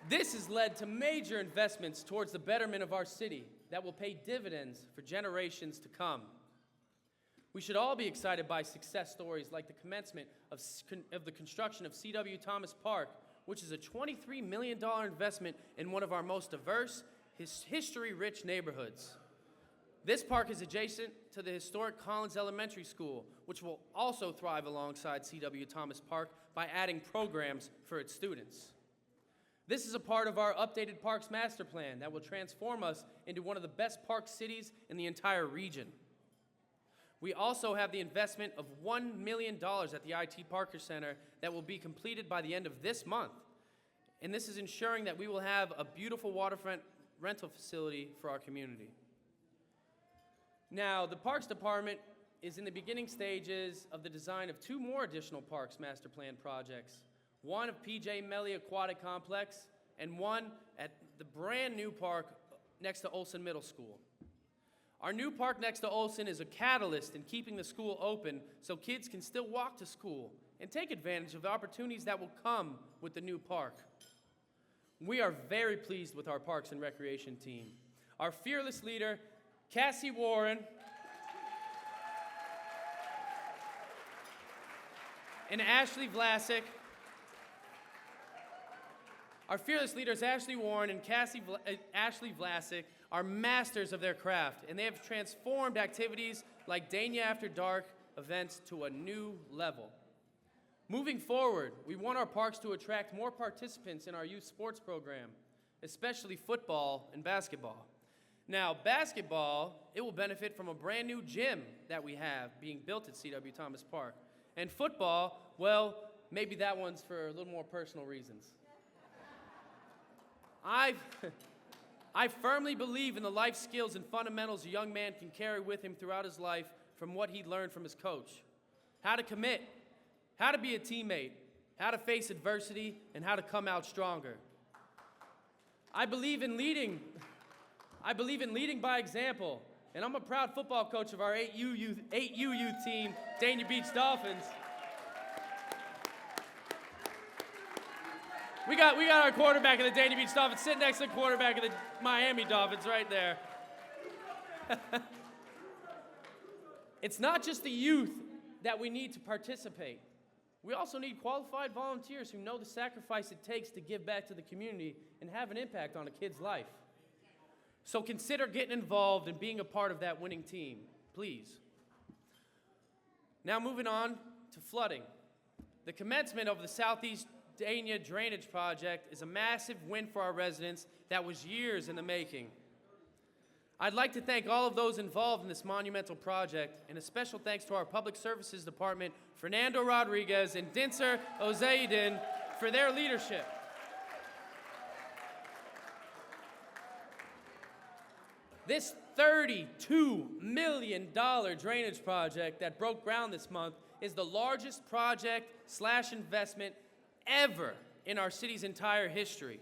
[SPEAKER 2] This has led to major investments towards the betterment of our city that will pay dividends for generations to come. We should all be excited by success stories like the commencement of the construction of C.W. Thomas Park, which is a $23 million investment in one of our most diverse, history-rich neighborhoods. This park is adjacent to the historic Collins Elementary School, which will also thrive alongside C.W. Thomas Park by adding programs for its students. This is a part of our updated Parks Master Plan that will transform us into one of the best park cities in the entire region. We also have the investment of $1 million at the IT Parker Center that will be completed by the end of this month. And this is ensuring that we will have a beautiful waterfront rental facility for our community. Now, the Parks Department is in the beginning stages of the design of 2 more additional Parks Master Plan projects. One of P.J. Melly Aquatic Complex and one at the brand new park next to Olson Middle School. Our new park next to Olson is a catalyst in keeping the school open so kids can still walk to school and take advantage of the opportunities that will come with the new park. We are very pleased with our Parks and Recreation team. Our fearless leader, Cassie Warren, and Ashley Vlasic. Our fearless leaders, Ashley Warren and Ashley Vlasic, are masters of their craft, and they have transformed activities like Dania After Dark events to a new level. Moving forward, we want our parks to attract more participants in our youth sports program, especially football and basketball. Now, basketball, it will benefit from a brand new gym that we have being built at C.W. Thomas Park. And football, well, maybe that one's for a little more personal reasons. I firmly believe in the life skills and fundamentals a young man can carry with him throughout his life from what he learned from his coach. How to commit, how to be a teammate, how to face adversity, and how to come out stronger. I believe in leading by example, and I'm a proud football coach of our 8U youth team, Dania Beach Dolphins. We got our quarterback of the Dania Beach Dolphins sitting next to the quarterback of the Miami Dolphins right there. It's not just the youth that we need to participate. We also need qualified volunteers who know the sacrifice it takes to give back to the community and have an impact on a kid's life. So consider getting involved and being a part of that winning team, please. Now moving on to flooding. The commencement of the Southeast Dania drainage project is a massive win for our residents that was years in the making. I'd like to thank all of those involved in this monumental project, and a special thanks to our Public Services Department, Fernando Rodriguez and Dinser Ozaidin, for their leadership. This $32 million drainage project that broke ground this month is the largest project/investment ever in our city's entire history.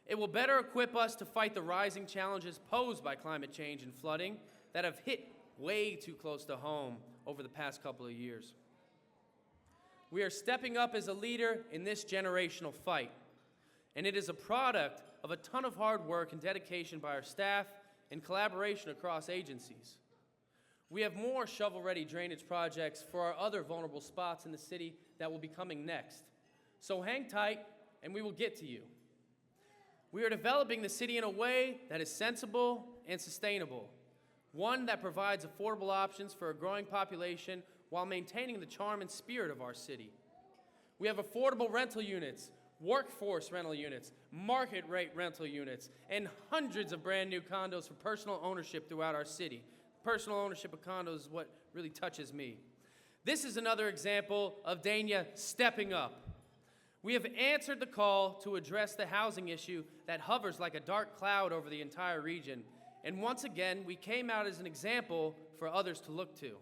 [SPEAKER 2] It will better equip us to fight the rising challenges posed by climate change and flooding that have hit way too close to home over the past couple of years. We are stepping up as a leader in this generational fight, and it is a product of a ton of hard work and dedication by our staff and collaboration across agencies. We have more shovel-ready drainage projects for our other vulnerable spots in the city that will be coming next. So hang tight, and we will get to you. We are developing the city in a way that is sensible and sustainable, one that provides affordable options for a growing population while maintaining the charm and spirit of our city. We have affordable rental units, workforce rental units, market rate rental units, and hundreds of brand new condos for personal ownership throughout our city. Personal ownership of condos is what really touches me. This is another example of Dania stepping up. We have answered the call to address the housing issue that hovers like a dark cloud over the entire region. And once again, we came out as an example for others to look to.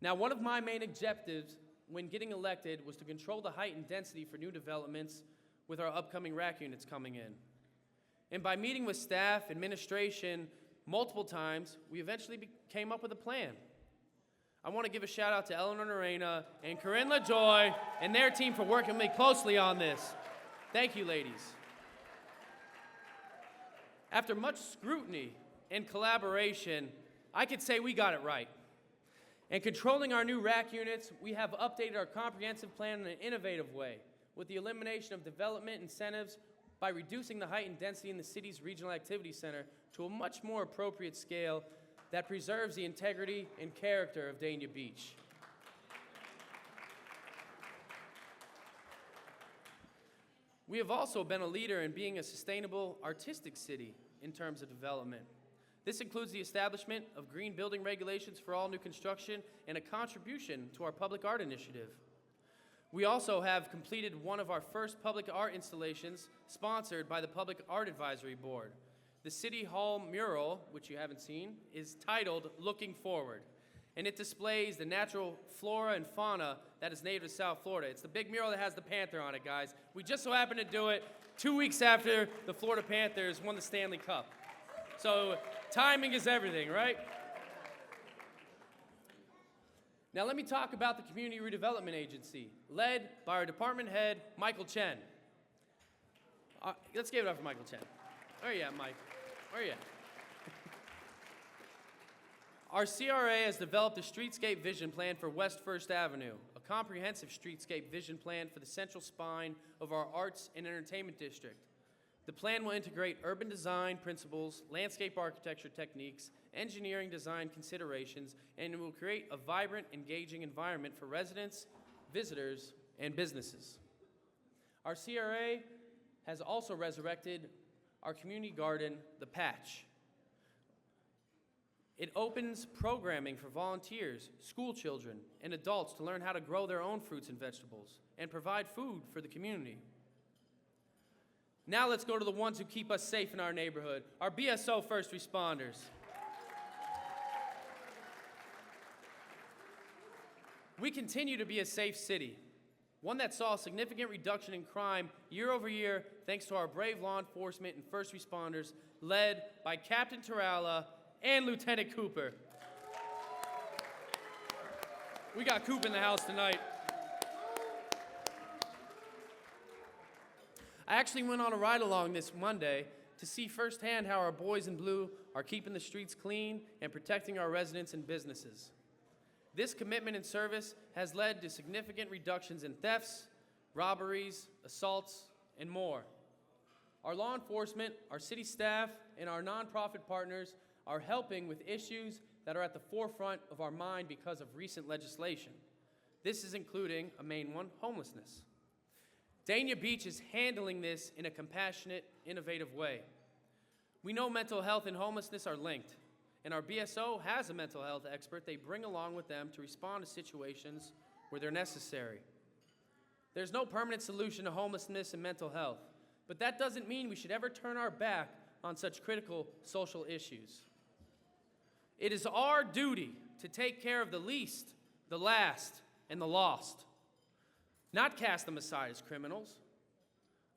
[SPEAKER 2] Now, one of my main objectives when getting elected was to control the height and density for new developments with our upcoming RAC units coming in. And by meeting with staff, administration, multiple times, we eventually came up with a plan. I want to give a shout out to Eleanor Norena and Corinne LaJoy and their team for working with me closely on this. Thank you, ladies. After much scrutiny and collaboration, I could say we got it right. And controlling our new RAC units, we have updated our comprehensive plan in an innovative way with the elimination of development incentives by reducing the height and density in the city's regional activity center to a much more appropriate scale that preserves the integrity and character of Dania Beach. We have also been a leader in being a sustainable, artistic city in terms of development. This includes the establishment of green building regulations for all new construction and a contribution to our public art initiative. We also have completed one of our first public art installations sponsored by the Public Art Advisory Board. The City Hall mural, which you haven't seen, is titled Looking Forward, and it displays the natural flora and fauna that is native to South Florida. It's the big mural that has the panther on it, guys. We just so happened to do it 2 weeks after the Florida Panthers won the Stanley Cup. So timing is everything, right? Now let me talk about the Community Redevelopment Agency, led by our department head, Michael Chen. Let's give it up for Michael Chen. Where you at, Mike? Where you at? Our CRA has developed a streetscape vision plan for West First Avenue, a comprehensive streetscape vision plan for the central spine of our arts and entertainment district. The plan will integrate urban design principles, landscape architecture techniques, engineering design considerations, and it will create a vibrant, engaging environment for residents, visitors, and businesses. Our CRA has also resurrected our community garden, The Patch. It opens programming for volunteers, school children, and adults to learn how to grow their own fruits and vegetables and provide food for the community. Now let's go to the ones who keep us safe in our neighborhood, our BSO first responders. We continue to be a safe city, one that saw a significant reduction in crime year over year thanks to our brave law enforcement and first responders led by Captain Tarala and Lieutenant Cooper. We got Coop in the house tonight. I actually went on a ride-along this Monday to see firsthand how our boys in blue are keeping the streets clean and protecting our residents and businesses. This commitment and service has led to significant reductions in thefts, robberies, assaults, and more. Our law enforcement, our city staff, and our nonprofit partners are helping with issues that are at the forefront of our mind because of recent legislation. This is including a main one, homelessness. Dania Beach is handling this in a compassionate, innovative way. We know mental health and homelessness are linked, and our BSO has a mental health expert they bring along with them to respond to situations where they're necessary. There's no permanent solution to homelessness and mental health, but that doesn't mean we should ever turn our back on such critical social issues. It is our duty to take care of the least, the last, and the lost, not cast them aside as criminals.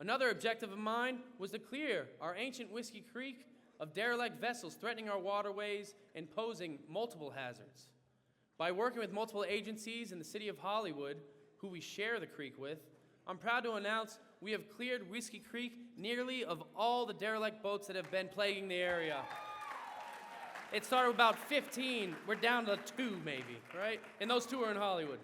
[SPEAKER 2] Another objective of mine was to clear our ancient Whiskey Creek of derelict vessels threatening our waterways and posing multiple hazards. By working with multiple agencies in the city of Hollywood, who we share the creek with, I'm proud to announce we have cleared Whiskey Creek nearly of all the derelict boats that have been plaguing the area. It started with about 15. We're down to 2 maybe, right? And those 2 are in Hollywood.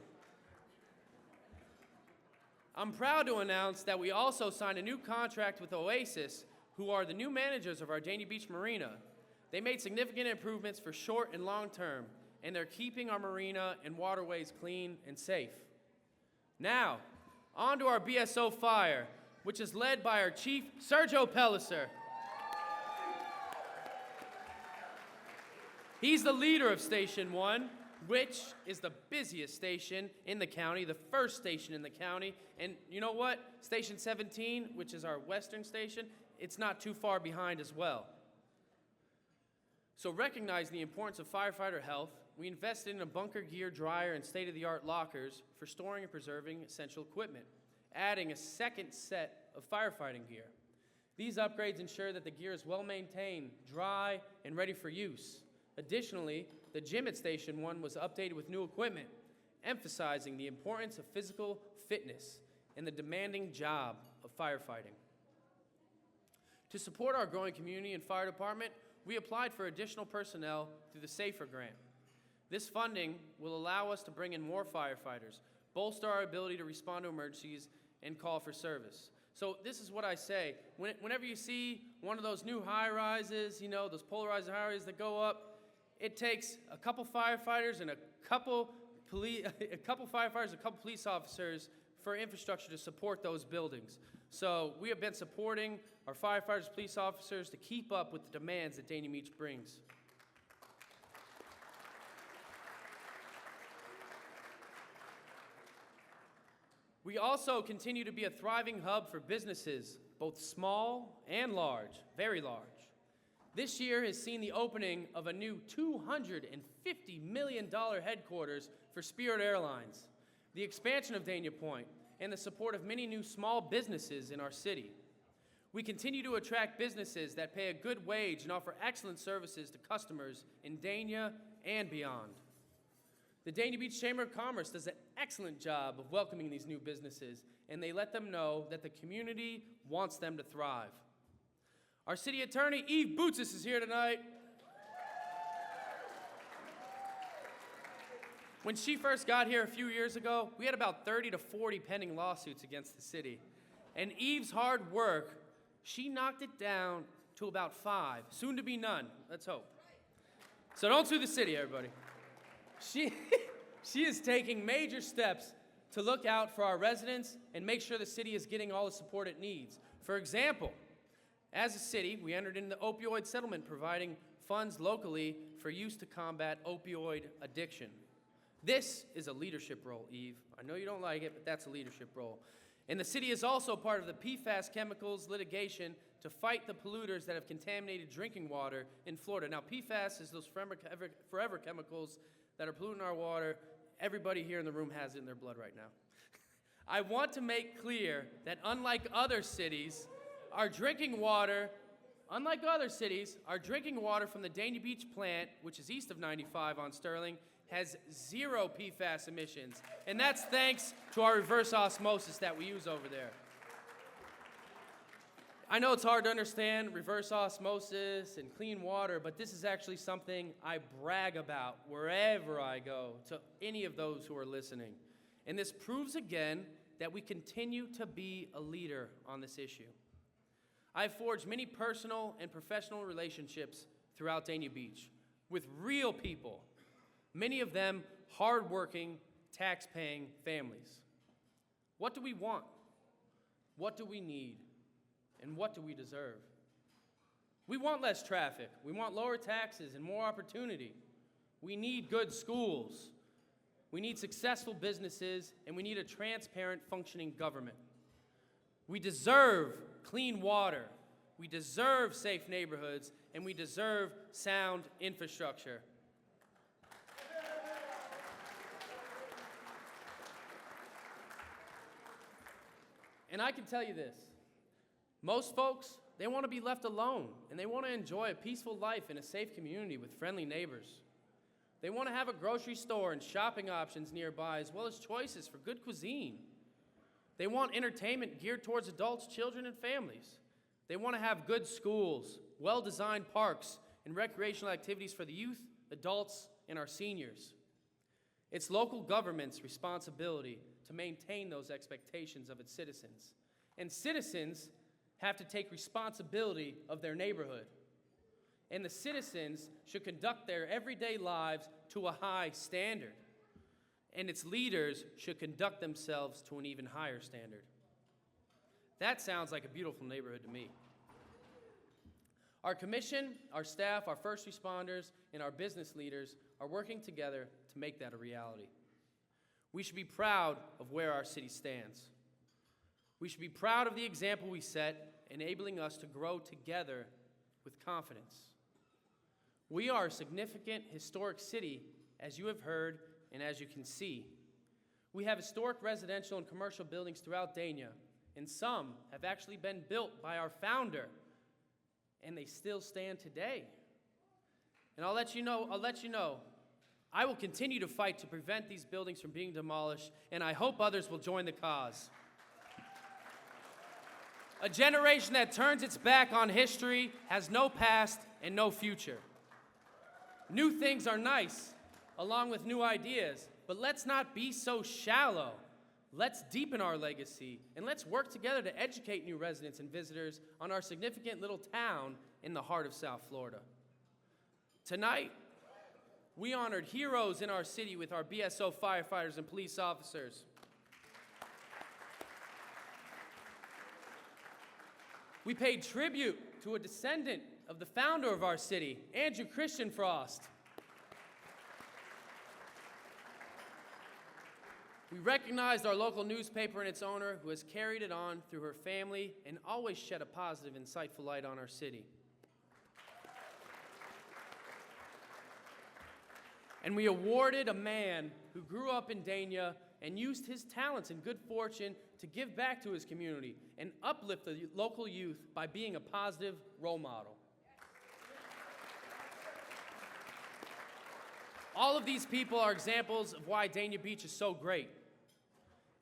[SPEAKER 2] I'm proud to announce that we also signed a new contract with Oasis, who are the new managers of our Dania Beach Marina. They made significant improvements for short and long term, and they're keeping our marina and waterways clean and safe. Now, on to our BSO Fire, which is led by our Chief, Sergio Pellicer. He's the leader of Station 1, which is the busiest station in the county, the first station in the county. And you know what? Station 17, which is our western station, it's not too far behind as well. So recognizing the importance of firefighter health, we invested in a bunker gear dryer and state-of-the-art lockers for storing and preserving essential equipment, adding a second set of firefighting gear. These upgrades ensure that the gear is well maintained, dry, and ready for use. Additionally, the gym at Station 1 was updated with new equipment, emphasizing the importance of physical fitness and the demanding job of firefighting. To support our growing community and fire department, we applied for additional personnel through the SAFER grant. This funding will allow us to bring in more firefighters, bolster our ability to respond to emergencies, and call for service. So this is what I say. Whenever you see one of those new high-rises, you know, those polarized high-rises that go up, it takes a couple firefighters and a couple police officers for infrastructure to support those buildings. So we have been supporting our firefighters, police officers to keep up with the demands that Dania Beach brings. We also continue to be a thriving hub for businesses, both small and large, very large. This year has seen the opening of a new $250 million headquarters for Spirit Airlines, the expansion of Dania Point, and the support of many new small businesses in our city. We continue to attract businesses that pay a good wage and offer excellent services to customers in Dania and beyond. The Dania Beach Chamber of Commerce does an excellent job of welcoming these new businesses, and they let them know that the community wants them to thrive. Our city attorney, Eve Boutsis, is here tonight. When she first got here a few years ago, we had about 30 to 40 pending lawsuits against the city. And Eve's hard work, she knocked it down to about 5, soon to be none, let's hope. So don't sue the city, everybody. She is taking major steps to look out for our residents and make sure the city is getting all the support it needs. For example, as a city, we entered into the opioid settlement, providing funds locally for use to combat opioid addiction. This is a leadership role, Eve. I know you don't like it, but that's a leadership role. And the city is also part of the PFAS chemicals litigation to fight the polluters that have contaminated drinking water in Florida. Now, PFAS is those forever chemicals that are polluting our water. Everybody here in the room has it in their blood right now. I want to make clear that unlike other cities, our drinking water from the Dania Beach plant, which is east of 95 on Sterling, has 0 PFAS emissions. And that's thanks to our reverse osmosis that we use over there. I know it's hard to understand reverse osmosis and clean water, but this is actually something I brag about wherever I go to any of those who are listening. And this proves again that we continue to be a leader on this issue. I've forged many personal and professional relationships throughout Dania Beach with real people, many of them hardworking, tax-paying families. What do we want? What do we need? And what do we deserve? We want less traffic. We want lower taxes and more opportunity. We need good schools. We need successful businesses, and we need a transparent, functioning government. We deserve clean water. We deserve safe neighborhoods, and we deserve sound infrastructure. And I can tell you this, most folks, they want to be left alone, and they want to enjoy a peaceful life in a safe community with friendly neighbors. They want to have a grocery store and shopping options nearby, as well as choices for good cuisine. They want entertainment geared towards adults, children, and families. They want to have good schools, well-designed parks, and recreational activities for the youth, adults, and our seniors. It's local government's responsibility to maintain those expectations of its citizens. And citizens have to take responsibility of their neighborhood. And the citizens should conduct their everyday lives to a high standard. And its leaders should conduct themselves to an even higher standard. That sounds like a beautiful neighborhood to me. Our commission, our staff, our first responders, and our business leaders are working together to make that a reality. We should be proud of where our city stands. We should be proud of the example we set, enabling us to grow together with confidence. We are a significant historic city, as you have heard and as you can see. We have historic residential and commercial buildings throughout Dania, and some have actually been built by our founder, and they still stand today. And I'll let you know, I will continue to fight to prevent these buildings from being demolished, and I hope others will join the cause. A generation that turns its back on history has no past and no future. New things are nice, along with new ideas, but let's not be so shallow. Let's deepen our legacy, and let's work together to educate new residents and visitors on our significant little town in the heart of South Florida. Tonight, we honored heroes in our city with our BSO firefighters and police officers. We paid tribute to a descendant of the founder of our city, Andrew Christian Frost. We recognized our local newspaper and its owner, who has carried it on through her family and always shed a positive, insightful light on our city. And we awarded a man who grew up in Dania and used his talents and good fortune to give back to his community and uplift the local youth by being a positive role model. All of these people are examples of why Dania Beach is so great.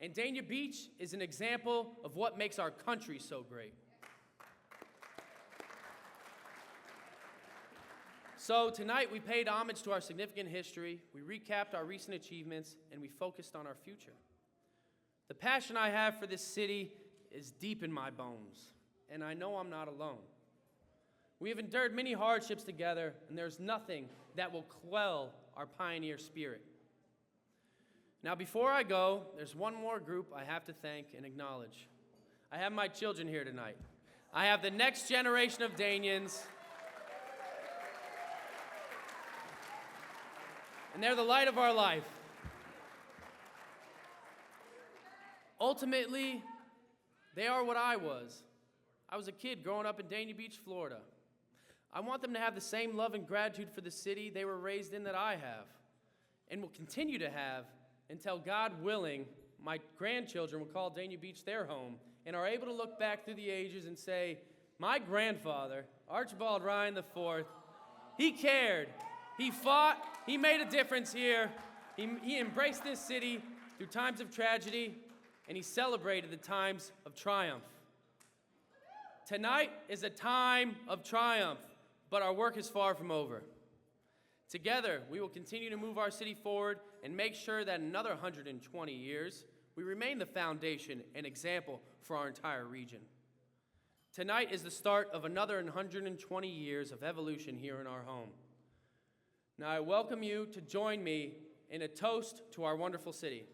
[SPEAKER 2] And Dania Beach is an example of what makes our country so great. So tonight we paid homage to our significant history, we recapped our recent achievements, and we focused on our future. The passion I have for this city is deep in my bones, and I know I'm not alone. We have endured many hardships together, and there's nothing that will quell our pioneer spirit. Now, before I go, there's one more group I have to thank and acknowledge. I have my children here tonight. I have the next generation of Danians, and they're the light of our life. Ultimately, they are what I was. I was a kid growing up in Dania Beach, Florida. I want them to have the same love and gratitude for the city they were raised in that I have, and will continue to have until, God willing, my grandchildren will call Dania Beach their home and are able to look back through the ages and say, my grandfather, Archibald Ryan IV, he cared, he fought, he made a difference here, he embraced this city through times of tragedy, and he celebrated the times of triumph. Tonight is a time of triumph, but our work is far from over. Together, we will continue to move our city forward and make sure that in another 120 years, we remain the foundation and example for our entire region. Tonight is the start of another 120 years of evolution here in our home. Now, I welcome you to join me in a toast to our wonderful city.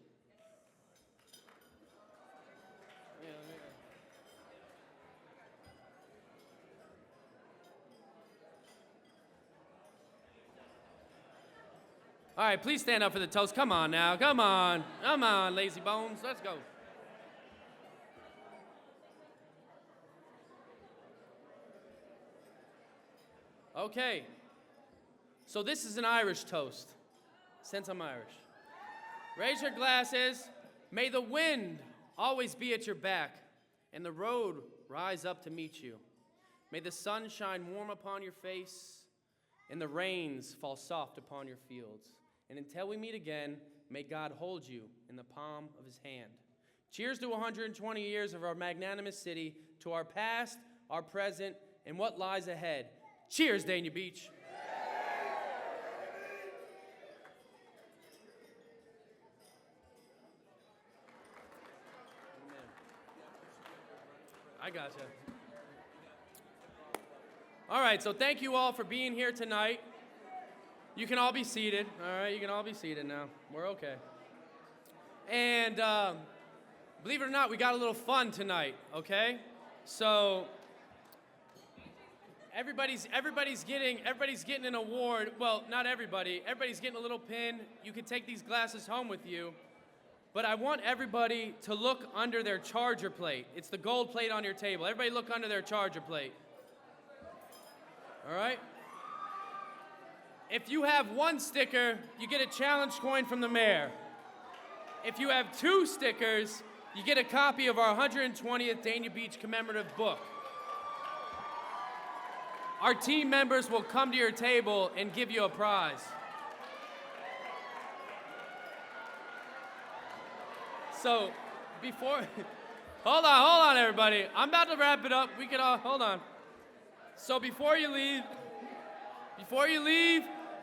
[SPEAKER 2] All right, please stand up for the toast. Come on now. Come on. Come on, lazy bones. Let's go. Okay. So this is an Irish toast, since I'm Irish. Raise your glasses. May the wind always be at your back and the road rise up to meet you. May the sun shine warm upon your face and the rains fall soft upon your fields. And until we meet again, may God hold you in the palm of his hand. Cheers to 120 years of our magnanimous city, to our past, our present, and what lies ahead. Cheers, Dania Beach. I gotcha. All right, so thank you all for being here tonight. You can all be seated. All right, you can all be seated now. We're okay. And believe it or not, we got a little fun tonight, okay? So everybody's getting an award. Well, not everybody. Everybody's getting a little pin. You can take these glasses home with you. But I want everybody to look under their charger plate. It's the gold plate on your table. Everybody look under their charger plate. All right? If you have one sticker, you get a challenge coin from the mayor. If you have 2 stickers, you get a copy of our 120th Dania Beach commemorative book. Our team members will come to your table and give you a prize. So, before, hold on, everybody. I'm about to wrap it up. We can all, hold on. So before you leave,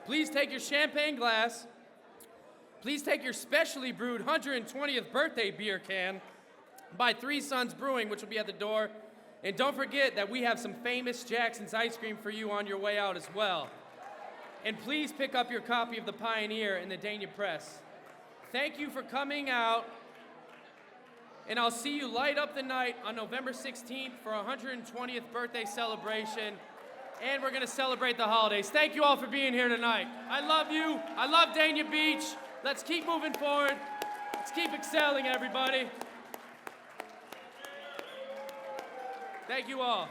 [SPEAKER 2] please take your champagne glass. Please take your specially brewed 120th birthday beer can by Three Sons Brewing, which will be at the door. And don't forget that we have some famous Jackson's ice cream for you on your way out as well. And please pick up your copy of The Pioneer in the Dania Press. Thank you for coming out. And I'll see you light up the night on November 16th for our 120th birthday celebration. And we're gonna celebrate the holidays. Thank you all for being here tonight. I love you. I love Dania Beach. Let's keep moving forward. Let's keep excelling, everybody. Thank you all.